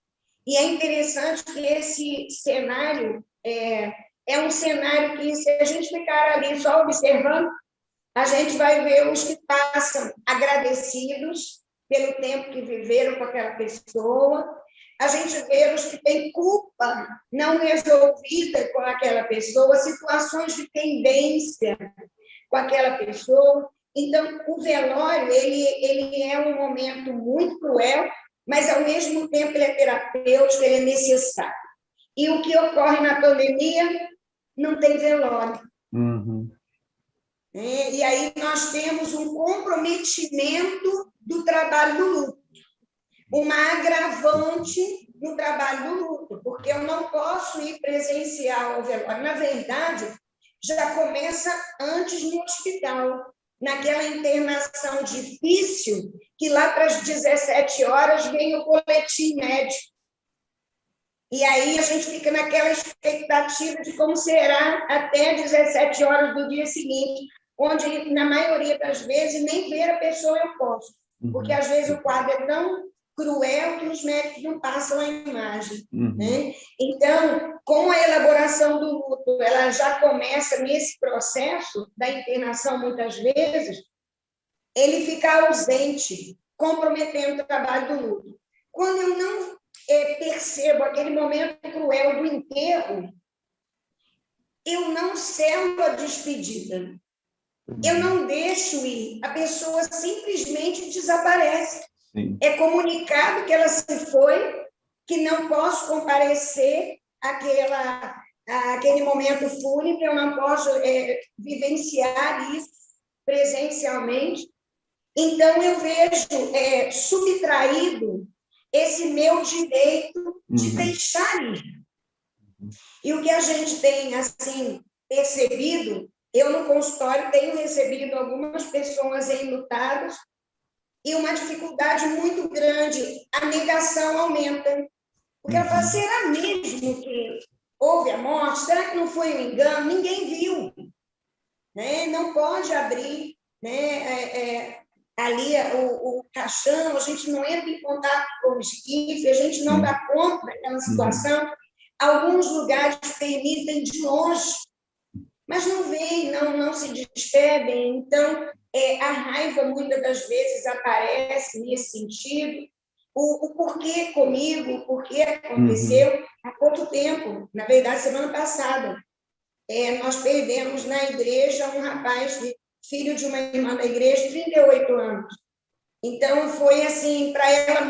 E é interessante que esse cenário é um cenário que, se a gente ficar ali só observando, a gente vai ver os que passam agradecidos pelo tempo que viveram com aquela pessoa, a gente vê os que têm culpa não resolvida com aquela pessoa, situações de pendência com aquela pessoa. Então, o velório, ele é um momento muito cruel, mas, ao mesmo tempo, ele é terapêutico, ele é necessário. E o que ocorre na pandemia, não tem velório. E aí nós temos um comprometimento do trabalho do luto, uma agravante no trabalho do luto, porque eu não posso ir presencial ao velório. Na verdade, já começa antes no hospital, naquela internação difícil, que lá para as 17 horas vem o boletim médico. E aí a gente fica naquela expectativa de como será até 17 horas do dia seguinte, onde, na maioria das vezes, nem ver a pessoa eu posso, porque às vezes o quadro é tão cruel que os médicos não passam a imagem. Né? Então, com a elaboração do luto, ela já começa nesse processo da internação, muitas vezes, ele fica ausente, comprometendo o trabalho do luto. Quando eu não percebo aquele momento cruel do enterro, eu não selo a despedida. eu não deixo ir. A pessoa simplesmente desaparece. Sim. É comunicado que ela se foi, que não posso comparecer àquele momento fúnebre, eu não posso vivenciar isso presencialmente. Então, eu vejo subtraído esse meu direito de deixar ir. E o que a gente tem, assim, percebido, eu no consultório tenho recebido algumas pessoas enlutadas e uma dificuldade muito grande, a negação aumenta. Porque ela fala, será mesmo que houve a morte? Será que não foi um engano? Ninguém viu. Né? Não pode abrir, né? Ali o caixão, a gente não entra em contato com o esquife, a gente não dá conta daquela situação. Alguns lugares permitem de longe, mas não vêm, não se despedem. Então, a raiva, muitas das vezes, aparece nesse sentido. O porquê comigo, o porquê aconteceu há pouco tempo, na verdade, semana passada. Nós perdemos na igreja um rapaz, filho de uma irmã da igreja, 38 anos. Então, foi, assim, para ela,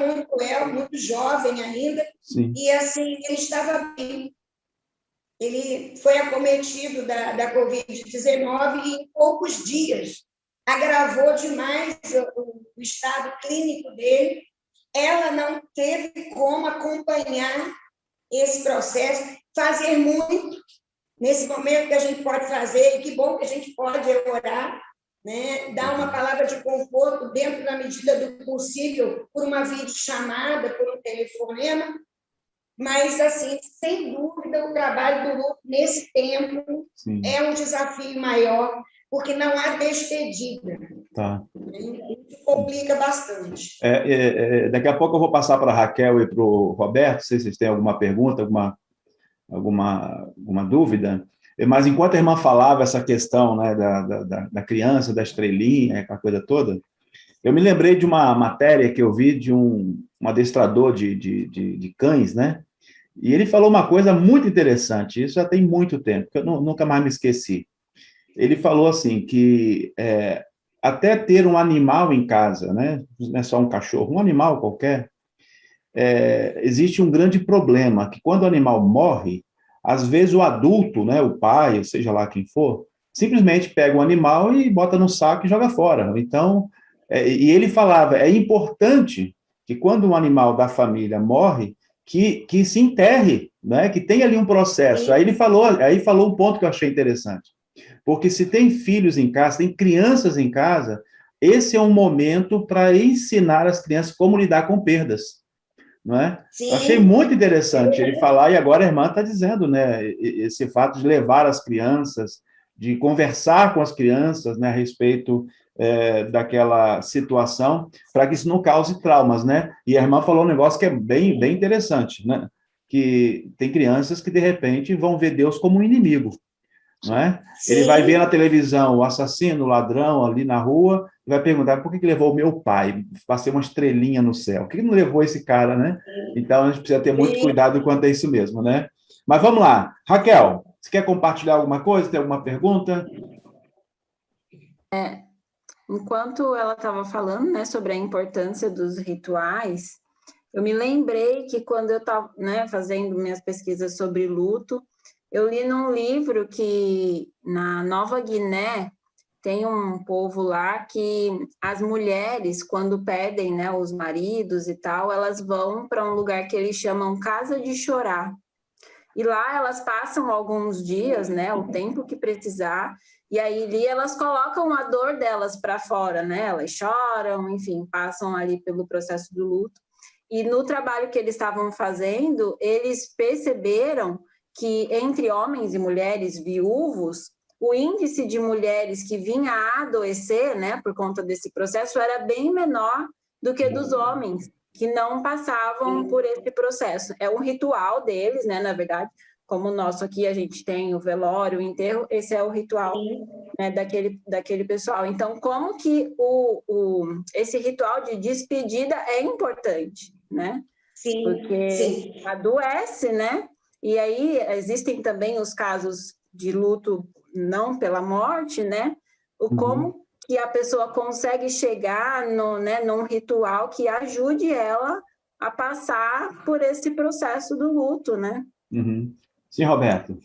muito jovem ainda, Sim. E, assim, ele estava bem. Ele foi acometido da Covid-19 e, em poucos dias, agravou demais o estado clínico dele. Ela não teve como acompanhar esse processo, fazer muito nesse momento que a gente pode fazer, e que bom que a gente pode orar, né? Dar uma palavra de conforto dentro da medida do possível, por uma videochamada, por um telefonema, mas, assim, sem dúvida, o trabalho do luto nesse tempo é um desafio maior, porque não há despedida. Tá. Isso complica bastante. Daqui a pouco eu vou passar para a Raquel e para o Roberto, não sei se vocês têm alguma pergunta, alguma dúvida, mas enquanto a irmã falava essa questão, né, da criança, da estrelinha, aquela coisa toda, eu me lembrei de uma matéria que eu vi de um adestrador de cães, né? E ele falou uma coisa muito interessante, isso já tem muito tempo, que eu nunca mais me esqueci. Ele falou assim, que até ter um animal em casa, né? Não é só um cachorro, um animal qualquer, existe um grande problema, que quando o animal morre, às vezes o adulto, né, o pai, seja lá quem for, simplesmente pega o animal e bota no saco e joga fora. Então, e ele falava, é importante que quando um animal da família morre, que se enterre, né, que tenha ali um processo. Aí falou um ponto que eu achei interessante. Porque se tem filhos em casa, tem crianças em casa, esse é um momento para ensinar as crianças como lidar com perdas. Não é? Sim. Eu achei muito interessante ele falar, e agora a irmã está dizendo, né, esse fato de levar as crianças, de conversar com as crianças, né, a respeito daquela situação, para que isso não cause traumas, né? E a irmã falou um negócio que é bem, bem interessante, né? Que tem crianças que, de repente, vão ver Deus como um inimigo, não é? Sim. Ele vai ver na televisão o assassino, o ladrão ali na rua, e vai perguntar por que levou o meu pai, passei uma estrelinha no céu, por que não levou esse cara, né? Então, a gente precisa ter muito cuidado quanto a isso mesmo, né? Mas vamos lá. Raquel, você quer compartilhar alguma coisa? Tem alguma pergunta? Enquanto ela estava falando, né, sobre a importância dos rituais, eu me lembrei que quando eu estava, né, fazendo minhas pesquisas sobre luto, eu li num livro que na Nova Guiné tem um povo lá que as mulheres, quando perdem, né, os maridos e tal, elas vão para um lugar que eles chamam Casa de Chorar. E lá elas passam alguns dias, né, o tempo que precisar, e aí ali elas colocam a dor delas para fora, né? Elas choram, enfim, passam ali pelo processo do luto. E no trabalho que eles estavam fazendo, eles perceberam que entre homens e mulheres viúvos, o índice de mulheres que vinha a adoecer, né, por conta desse processo, era bem menor do que dos homens, que não passavam por esse processo. É um ritual deles, né, na verdade, como o nosso aqui, a gente tem o velório, o enterro, esse é o ritual, né, daquele pessoal. Então, como que esse ritual de despedida é importante, né? Sim, porque adoece, né? E aí existem também os casos de luto não pela morte, né? como que a pessoa consegue chegar num ritual que ajude ela a passar por esse processo do luto, né? Sim, Roberto.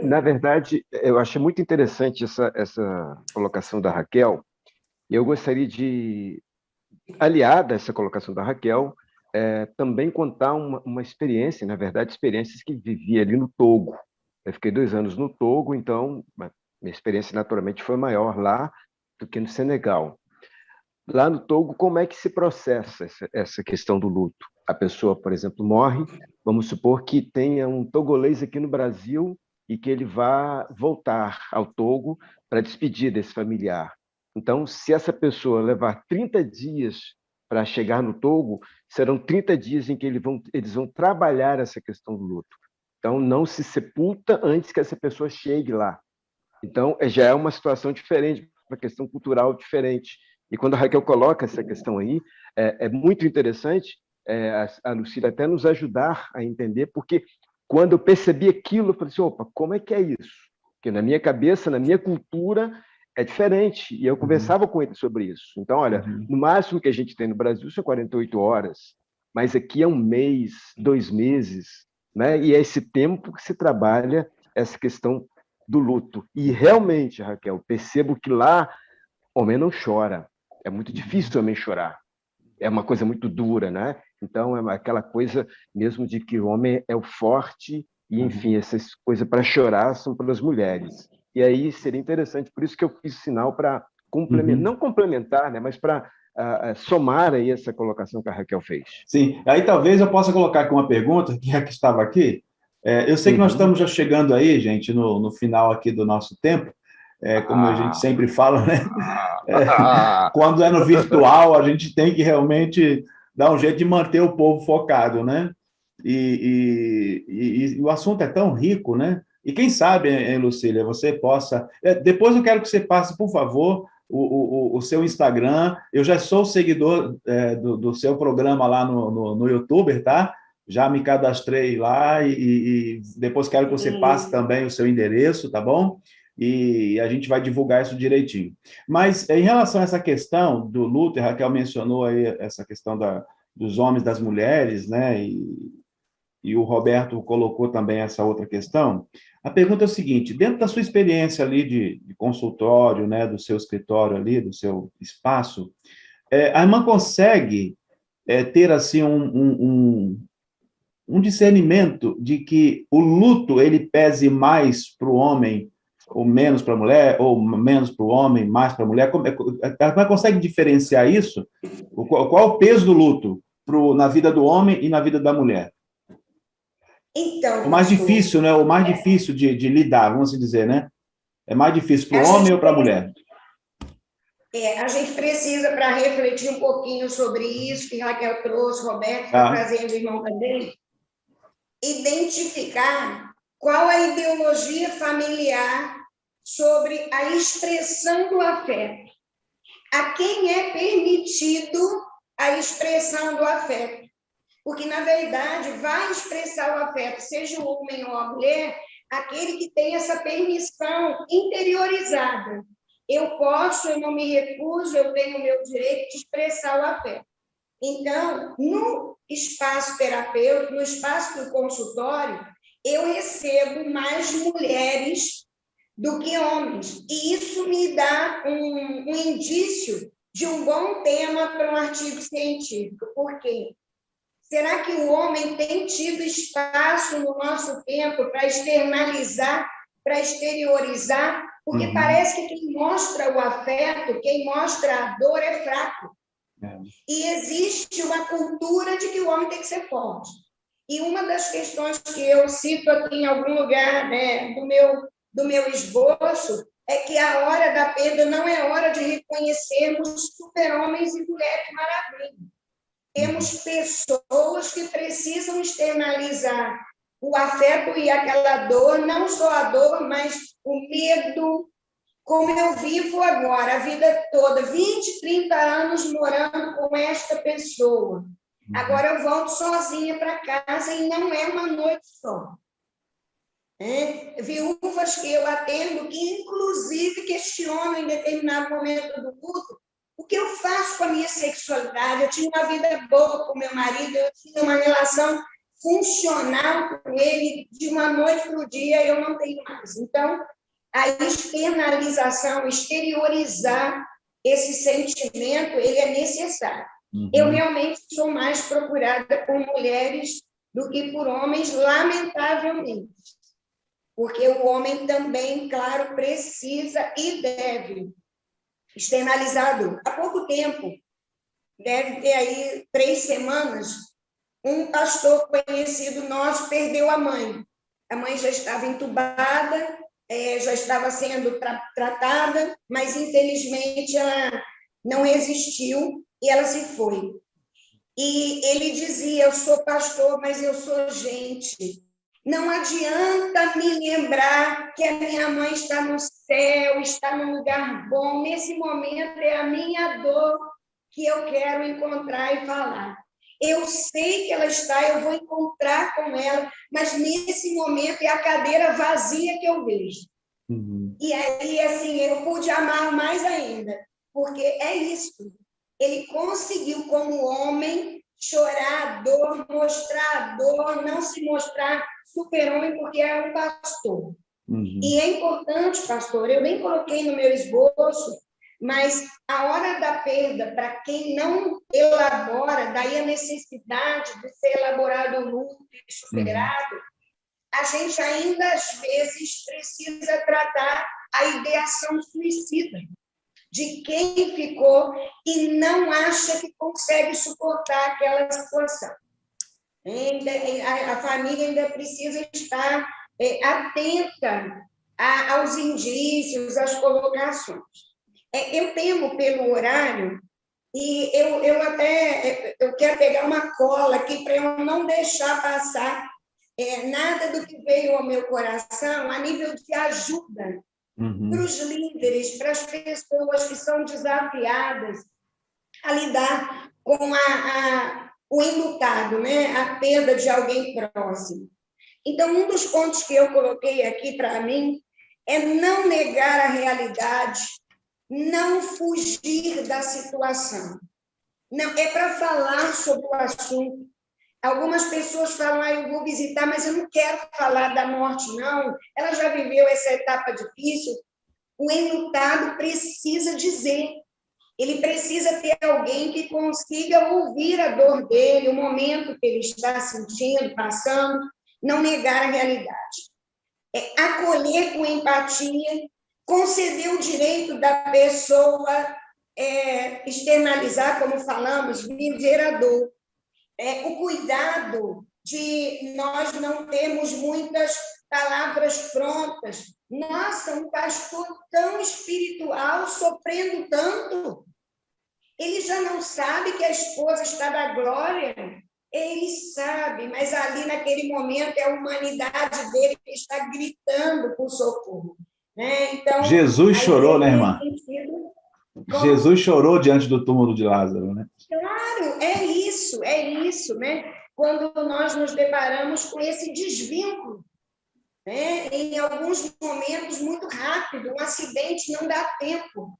Na verdade, eu achei muito interessante essa colocação da Raquel. Eu gostaria de, aliada a essa colocação da Raquel, também contar uma experiência, na verdade, experiências que vivi ali no Togo. Eu fiquei 2 anos no Togo, então minha experiência naturalmente foi maior lá do que no Senegal. Lá no Togo, como é que se processa essa questão do luto? A pessoa, por exemplo, morre, vamos supor que tenha um togolês aqui no Brasil e que ele vá voltar ao Togo para despedir desse familiar. Então, se essa pessoa levar 30 dias para chegar no Togo, serão 30 dias em que eles vão trabalhar essa questão do luto. Então, não se sepulta antes que essa pessoa chegue lá. Então, já é uma situação diferente, uma questão cultural diferente. E quando a Raquel coloca essa questão aí, é muito interessante a Lucília até nos ajudar a entender, porque quando eu percebi aquilo, eu falei assim, opa, como é que é isso? Porque na minha cabeça, na minha cultura, é diferente. E eu conversava com ele sobre isso. Então, olha, no máximo que a gente tem no Brasil são 48 horas, mas aqui é 1 mês, 2 meses, né? E é esse tempo que se trabalha essa questão do luto. E realmente, Raquel, percebo que lá homem não chora. É muito difícil também chorar. É uma coisa muito dura, né? Então, é aquela coisa mesmo de que o homem é o forte e, enfim, essas coisas para chorar são pelas mulheres. E aí seria interessante, por isso que eu fiz sinal para complementar, não complementar, né? Mas para somar aí essa colocação que a Raquel fez. Sim, aí talvez eu possa colocar aqui uma pergunta, que é que estava aqui. Eu sei que nós estamos já chegando aí, gente, no final aqui do nosso tempo, como a gente sempre fala, né? Quando é no virtual, a gente tem que realmente dar um jeito de manter o povo focado, né? E o assunto é tão rico, né? E quem sabe, hein, Lucília, você possa... Depois eu quero que você passe, por favor, o seu Instagram. Eu já sou seguidor do seu programa lá no YouTuber, tá? Já me cadastrei lá e depois quero que você passe também o seu endereço, tá bom? E a gente vai divulgar isso direitinho. Mas em relação a essa questão do luto, a Raquel mencionou aí essa questão dos homens, das mulheres, né? E o Roberto colocou também essa outra questão. A pergunta é o seguinte: dentro da sua experiência ali de consultório, né, do seu escritório ali, do seu espaço, a irmã consegue ter assim um discernimento de que o luto ele pese mais para o homem ou menos para a mulher, ou menos para o homem, mais para a mulher? Ela consegue diferenciar isso? Qual é o peso do luto na vida do homem e na vida da mulher? Então, o mais difícil, né? O mais difícil de lidar, vamos assim dizer, né? É mais difícil para o homem ou para a mulher? A gente precisa, para refletir um pouquinho sobre isso, que Raquel trouxe, Roberto está trazendo o irmão também, identificar qual a ideologia familiar sobre a expressão do afeto. A quem é permitido a expressão do afeto? Porque, na verdade, vai expressar o afeto, seja o homem ou a mulher, aquele que tem essa permissão interiorizada. Eu posso, eu não me recuso, eu tenho o meu direito de expressar o afeto. Então, no espaço terapêutico, no espaço do consultório, eu recebo mais mulheres do que homens. E isso me dá um indício de um bom tema para um artigo científico. Por quê? Será que o homem tem tido espaço no nosso tempo para externalizar, para exteriorizar? Porque parece que quem mostra o afeto, quem mostra a dor é fraco. E existe uma cultura de que o homem tem que ser forte. E uma das questões que eu cito aqui em algum lugar, né, do meu esboço é que a hora da perda não é hora de reconhecermos super-homens e mulheres maravilhosas. Temos pessoas que precisam externalizar o afeto e aquela dor, não só a dor, mas o medo, como eu vivo agora, a vida toda, 20, 30 anos morando com esta pessoa. Agora eu volto sozinha para casa e não é uma noite só. Viúvas que eu atendo, que inclusive questionam em determinado momento do culto o que eu faço com a minha sexualidade. Eu tinha uma vida boa com meu marido, eu tinha uma relação funcional com ele, de uma noite para o dia eu não tenho mais. Então, a externalização, exteriorizar esse sentimento, ele é necessário. Eu realmente sou mais procurada por mulheres do que por homens, lamentavelmente. Porque o homem também, claro, precisa e deve externalizar a dor. Há pouco tempo, deve ter aí 3 semanas, um pastor conhecido nosso perdeu a mãe. A mãe já estava entubada, já estava sendo tratada, mas, infelizmente, ela não resistiu e ela se foi. E ele dizia, eu sou pastor, mas eu sou gente. Não adianta me lembrar que a minha mãe está no céu, está num lugar bom. Nesse momento é a minha dor que eu quero encontrar e falar. Eu sei que ela está, eu vou encontrar com ela, mas nesse momento é a cadeira vazia que eu vejo. E aí, assim, eu pude amar mais ainda, porque é isso. Ele conseguiu, como homem, chorar a dor, mostrar a dor, não se mostrar super-homem, porque é um pastor. E é importante, pastor, eu nem coloquei no meu esboço, mas a hora da perda, para quem não elabora, daí a necessidade de ser elaborado o luto e superado, a gente ainda, às vezes, precisa tratar a ideação suicida de quem ficou e não acha que consegue suportar aquela situação. A família ainda precisa estar atenta aos indícios, às colocações. Eu temo pelo horário e eu quero pegar uma cola aqui para eu não deixar passar nada do que veio ao meu coração a nível de ajuda para os líderes, para as pessoas que são desafiadas a lidar com o enlutado, né? A perda de alguém próximo. Então, um dos pontos que eu coloquei aqui para mim é não negar a realidade, não fugir da situação. Não, é para falar sobre o assunto. Algumas pessoas falam, eu vou visitar, mas eu não quero falar da morte, não. Ela já viveu essa etapa difícil. O enlutado precisa dizer. Ele precisa ter alguém que consiga ouvir a dor dele, o momento que ele está sentindo, passando, não negar a realidade. Acolher com empatia, conceder o direito da pessoa externalizar, como falamos, viver a dor. O cuidado de nós não termos muitas palavras prontas. Nossa, um pastor tão espiritual, sofrendo tanto. Ele já não sabe que a esposa está da glória? Ele sabe, mas ali naquele momento é a humanidade dele que está gritando por socorro. Né? Então, Jesus chorou, né, irmã? Como? Jesus chorou diante do túmulo de Lázaro, né? Claro, é isso, né? Quando nós nos deparamos com esse desvínculo, né? Em alguns momentos muito rápido, um acidente não dá tempo,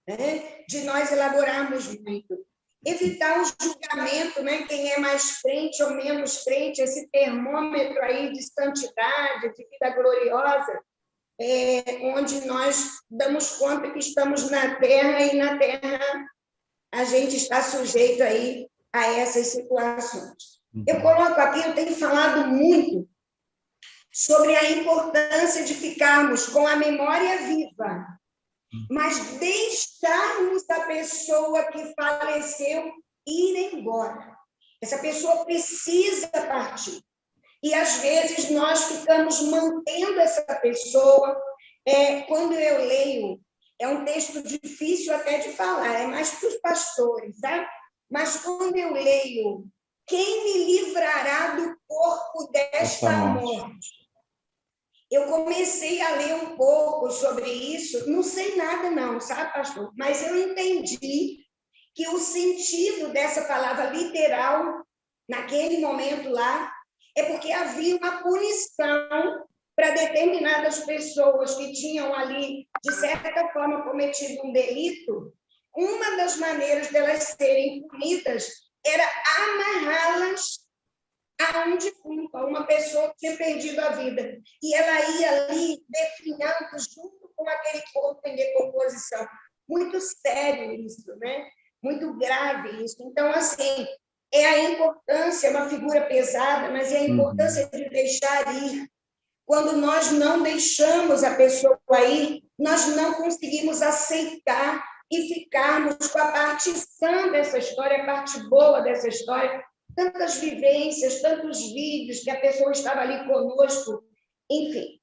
né? De nós elaborarmos muito. Evitar o julgamento, né? Quem é mais crente ou menos crente, esse termômetro aí de santidade, de vida gloriosa, onde nós damos conta que estamos na Terra e na Terra a gente está sujeito aí a essas situações. Eu coloco aqui, eu tenho falado muito sobre a importância de ficarmos com a memória viva, mas deixarmos a pessoa que faleceu ir embora. Essa pessoa precisa partir. E, às vezes, nós ficamos mantendo essa pessoa. Quando eu leio, é um texto difícil até de falar, é mais para os pastores, sabe? Mas quando eu leio, quem me livrará do corpo desta morte? Eu comecei a ler um pouco sobre isso, não sei nada não, sabe, pastor? Mas eu entendi que o sentido dessa palavra literal, naquele momento lá, é porque havia uma punição para determinadas pessoas que tinham ali, de certa forma, cometido um delito, uma das maneiras delas serem punidas era amarrá-las a um defunto, a uma pessoa que tinha perdido a vida. E ela ia ali definhando junto com aquele corpo em decomposição. Muito sério isso, né? Muito grave isso. Então, assim, é a importância, é uma figura pesada, mas é a importância de deixar ir. Quando nós não deixamos a pessoa ir, nós não conseguimos aceitar e ficarmos com a parte sã dessa história, a parte boa dessa história, tantas vivências, tantos vídeos que a pessoa estava ali conosco. Enfim,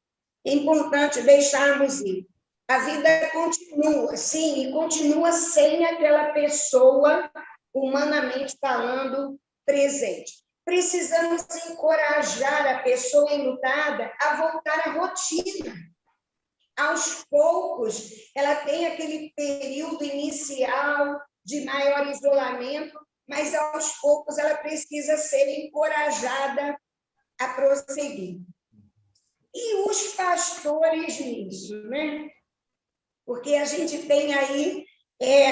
é importante deixarmos ir. A vida continua, sim, e continua sem aquela pessoa, humanamente falando, presente. Precisamos encorajar a pessoa enlutada a voltar à rotina. Aos poucos, ela tem aquele período inicial de maior isolamento, mas aos poucos ela precisa ser encorajada a prosseguir. E os pastores nisso, né? Porque a gente tem aí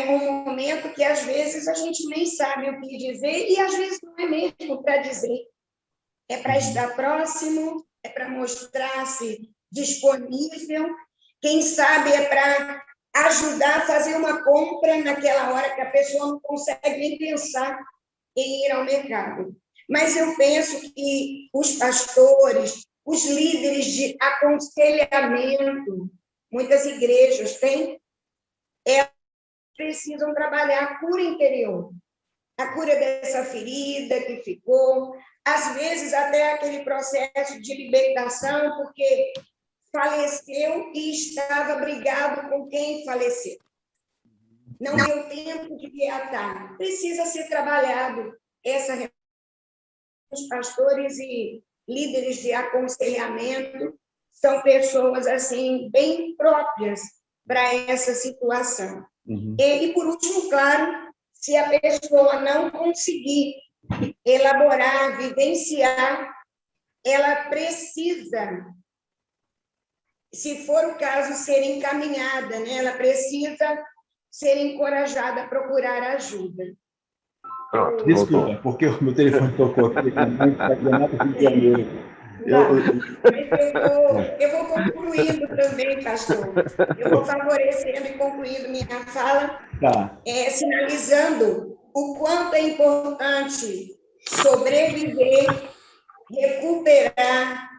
um momento que, às vezes, a gente nem sabe o que dizer, e, às vezes, não é mesmo para dizer. É para estar próximo, é para mostrar-se disponível, quem sabe é para ajudar a fazer uma compra naquela hora que a pessoa não consegue nem pensar em ir ao mercado. Mas eu penso que os pastores, os líderes de aconselhamento, muitas igrejas têm, precisam trabalhar a cura interior, a cura dessa ferida que ficou, às vezes até aquele processo de libertação, porque faleceu e estava brigado com quem faleceu. Não deu tempo de reatar. Precisa ser trabalhado essa relação. Os pastores e líderes de aconselhamento são pessoas assim bem próprias para essa situação. E, por último, claro, se a pessoa não conseguir elaborar, vivenciar, ela precisa, se for o caso, ser encaminhada, né? Ela precisa ser encorajada a procurar ajuda. Pronto, desculpa, porque o meu telefone tocou aqui. Eu vou concluindo também, pastor. Eu vou favorecendo e concluindo minha fala, sinalizando o quanto é importante sobreviver, recuperar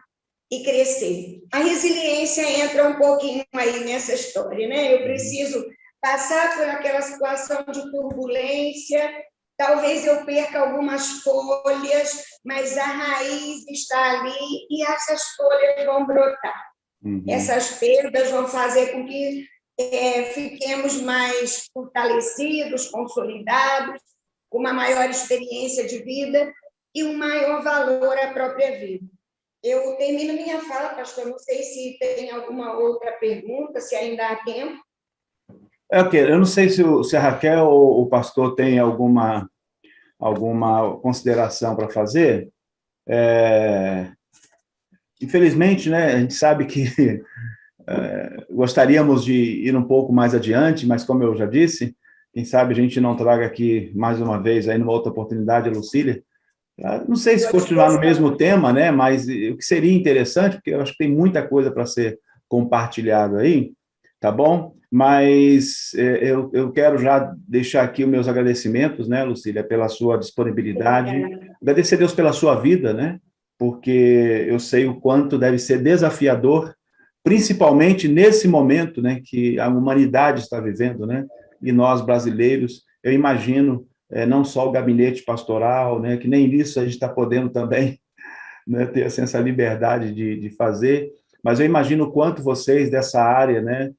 e crescer. A resiliência entra um pouquinho aí nessa história, né? Eu preciso passar por aquela situação de turbulência, talvez eu perca algumas folhas, mas a raiz está ali e essas folhas vão brotar. Essas perdas vão fazer com que fiquemos mais fortalecidos, consolidados, com uma maior experiência de vida e um maior valor à própria vida. Eu termino minha fala, pastor, não sei se tem alguma outra pergunta, se ainda há tempo. Eu não sei se a Raquel ou o pastor tem alguma consideração para fazer. Infelizmente, né, a gente sabe que gostaríamos de ir um pouco mais adiante, mas, como eu já disse, quem sabe a gente não traga aqui mais uma vez, aí numa outra oportunidade, a Lucília. Não sei se continuar no mesmo tema, né, mas o que seria interessante, porque eu acho que tem muita coisa para ser compartilhado aí, tá bom? Mas eu quero já deixar aqui os meus agradecimentos, né, Lucília, pela sua disponibilidade, agradecer a Deus pela sua vida, né, porque eu sei o quanto deve ser desafiador, principalmente nesse momento, né, que a humanidade está vivendo, né, e nós brasileiros, eu imagino, não só o gabinete pastoral, né, que nem isso a gente está podendo também, né, ter essa liberdade de fazer, mas eu imagino o quanto vocês dessa área, né,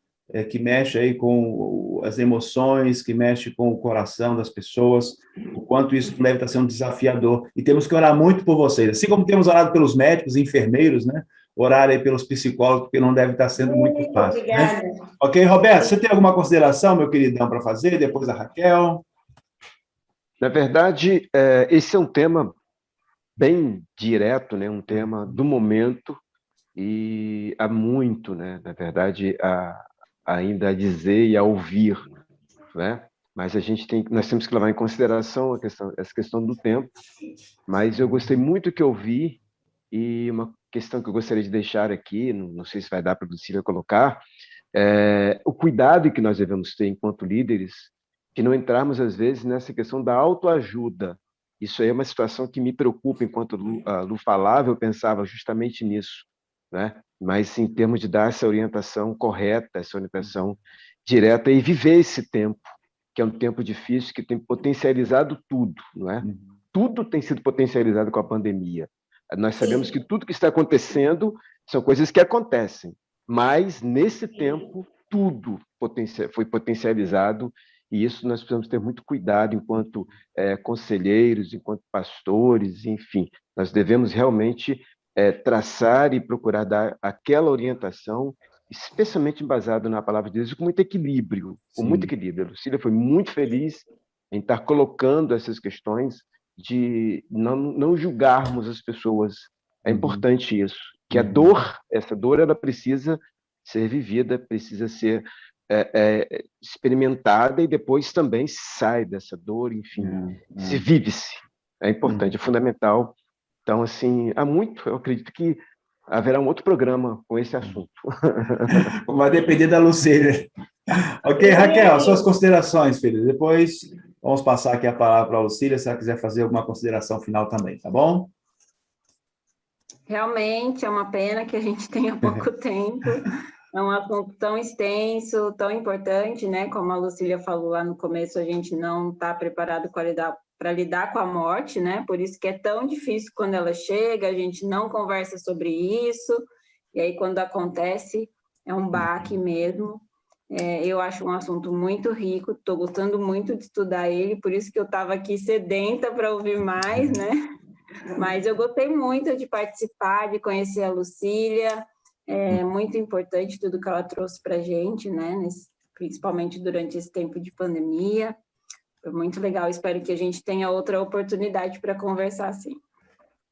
que mexe aí com as emoções, que mexe com o coração das pessoas, o quanto isso deve estar sendo desafiador. E temos que orar muito por vocês, assim como temos orado pelos médicos e enfermeiros, né? Orar aí pelos psicólogos, porque não deve estar sendo muito fácil. Obrigada. Né? Ok, Roberto, você tem alguma consideração, meu queridão, para fazer? Depois a Raquel. Na verdade, esse é um tema bem direto, né? Um tema do momento, e há muito, né, na verdade, ainda a dizer e a ouvir, né? Mas nós temos que levar em consideração essa questão do tempo. Mas eu gostei muito do que eu vi, e uma questão que eu gostaria de deixar aqui, não sei se vai dar para a Lucília colocar, é o cuidado que nós devemos ter enquanto líderes, de não entrarmos, às vezes, nessa questão da autoajuda. Isso aí é uma situação que me preocupa. Enquanto a Lu falava, eu pensava justamente nisso, né? Mas em termos de dar essa orientação correta, essa orientação direta, e viver esse tempo, que é um tempo difícil, que tem potencializado tudo, não é? Tudo tem sido potencializado com a pandemia. Nós sabemos que tudo que está acontecendo são coisas que acontecem, mas nesse tempo tudo foi potencializado, e isso nós precisamos ter muito cuidado enquanto conselheiros, enquanto pastores, enfim. Nós devemos realmente traçar e procurar dar aquela orientação, especialmente embasado na palavra de Deus, com muito equilíbrio, com muito equilíbrio. A Lucília foi muito feliz em estar colocando essas questões de não julgarmos as pessoas. É importante isso, que essa dor, ela precisa ser vivida, precisa ser experimentada, e depois também sai dessa dor, enfim, se vive-se. É importante, é fundamental. Então, assim, eu acredito que haverá um outro programa com esse assunto. Vai depender da Lucília. Ok, Raquel, suas considerações, filha. Depois vamos passar aqui a palavra para a Lucília, se ela quiser fazer alguma consideração final também, tá bom? Realmente é uma pena que a gente tenha pouco tempo. É um assunto tão extenso, tão importante, né? Como a Lucília falou lá no começo, a gente não está preparado para lidar com a morte, né? Por isso que é tão difícil quando ela chega, a gente não conversa sobre isso, e aí quando acontece, é um baque mesmo. Eu acho um assunto muito rico, estou gostando muito de estudar ele, por isso que eu estava aqui sedenta para ouvir mais, né? Mas eu gostei muito de participar, de conhecer a Lucília. É muito importante tudo que ela trouxe para a gente, né? Principalmente durante esse tempo de pandemia. Foi muito legal. Espero que a gente tenha outra oportunidade para conversar, sim.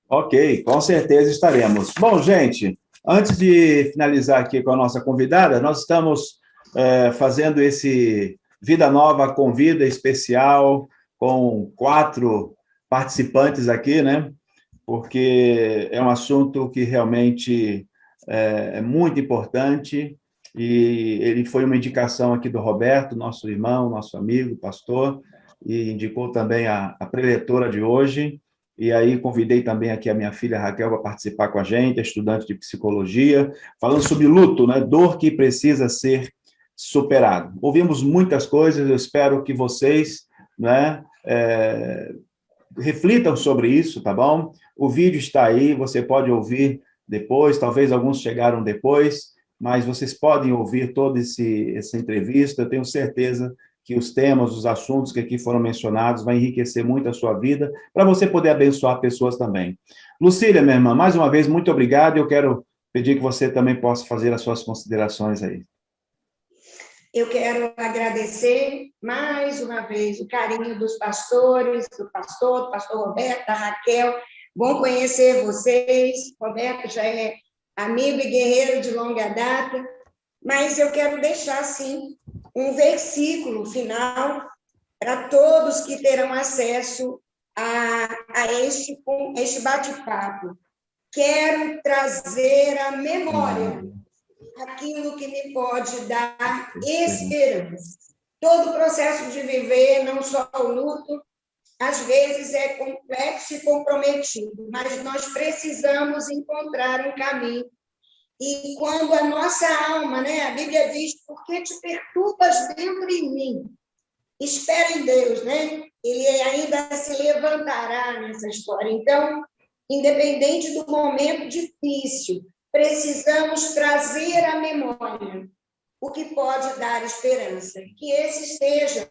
Ok, com certeza estaremos. Bom, gente, antes de finalizar aqui com a nossa convidada, nós estamos fazendo esse Vida Nova Convida especial com 4 participantes aqui, né? Porque é um assunto que realmente é muito importante, e ele foi uma indicação aqui do Roberto, nosso irmão, nosso amigo, pastor, e indicou também a preletora de hoje, e aí convidei também aqui a minha filha Raquel para participar com a gente, estudante de psicologia, falando sobre luto, né? Dor que precisa ser superado. Ouvimos muitas coisas, eu espero que vocês, né, reflitam sobre isso, tá bom? O vídeo está aí, você pode ouvir depois, talvez alguns chegaram depois, mas vocês podem ouvir toda essa entrevista. Eu tenho certeza que os temas, os assuntos que aqui foram mencionados vai enriquecer muito a sua vida, para você poder abençoar pessoas também. Lucília, minha irmã, mais uma vez, muito obrigado. Eu quero pedir que você também possa fazer as suas considerações aí. Eu quero agradecer mais uma vez o carinho dos pastores, do pastor Roberto, da Raquel. Bom conhecer vocês. Roberto já é amigo e guerreiro de longa data, mas eu quero deixar, sim, um versículo final para todos que terão acesso a este bate-papo. Quero trazer à memória aquilo que me pode dar esperança. Todo o processo de viver, não só o luto, às vezes é complexo e comprometido, mas nós precisamos encontrar um caminho. E quando a nossa alma, né, a Bíblia diz, por que te perturbas dentro de mim? Espera em Deus, né? Ele ainda se levantará nessa história. Então, independente do momento difícil, precisamos trazer à memória o que pode dar esperança. Que esse seja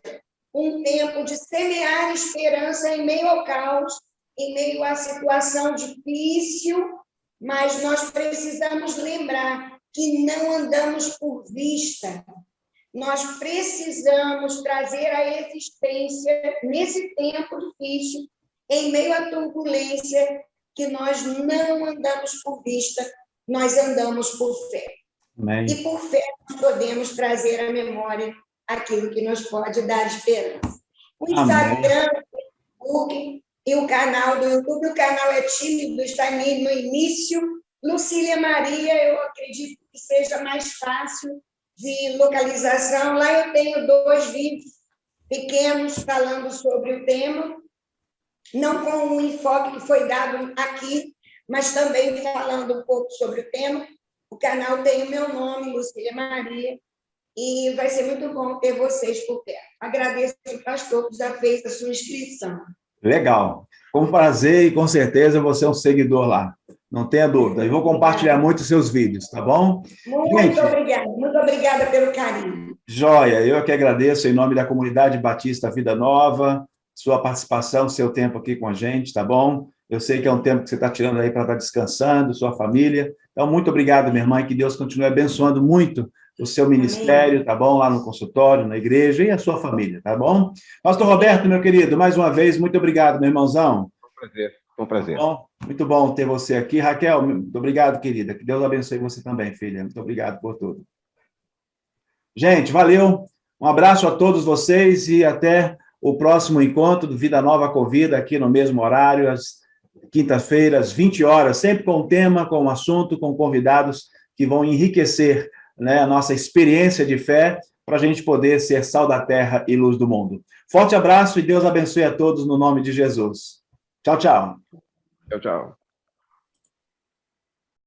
um tempo de semear esperança em meio ao caos, em meio à situação difícil, mas nós precisamos lembrar que não andamos por vista. Nós precisamos trazer a existência, nesse tempo difícil, em meio à turbulência, que nós não andamos por vista, nós andamos por fé. Amém. E por fé nós podemos trazer à memória aquilo que nos pode dar esperança. O Instagram, o Facebook e o canal do YouTube, o canal é tímido, está no início. Lucília Maria, eu acredito que seja mais fácil de localização. Lá eu tenho 2 vídeos pequenos falando sobre o tema, não com o enfoque que foi dado aqui, mas também falando um pouco sobre o tema. O canal tem o meu nome, Lucília Maria, e vai ser muito bom ter vocês por perto. Agradeço ao pastor que já fez a sua inscrição. Legal. Com prazer e com certeza você é um seguidor lá. Não tenha dúvida. Eu vou compartilhar muito os seus vídeos, tá bom? Muito obrigada pelo carinho. Joia, eu que agradeço em nome da comunidade Batista Vida Nova, sua participação, seu tempo aqui com a gente, tá bom? Eu sei que é um tempo que você está tirando aí para estar descansando, sua família. Então, muito obrigado, minha irmã, e que Deus continue abençoando muito o seu ministério, tá bom? Lá no consultório, na igreja e a sua família, tá bom? Pastor Roberto, meu querido, mais uma vez, muito obrigado, meu irmãozão. Foi um prazer. Tá bom? Muito bom ter você aqui. Raquel, muito obrigado, querida. Que Deus abençoe você também, filha. Muito obrigado por tudo. Gente, valeu. Um abraço a todos vocês e até o próximo encontro do Vida Nova Convida, aqui no mesmo horário, às quintas-feiras, 20 horas, sempre com um tema, com um assunto, com convidados que vão enriquecer, né, a nossa experiência de fé para a gente poder ser sal da terra e luz do mundo. Forte abraço e Deus abençoe a todos no nome de Jesus. Tchau, tchau. Tchau, tchau.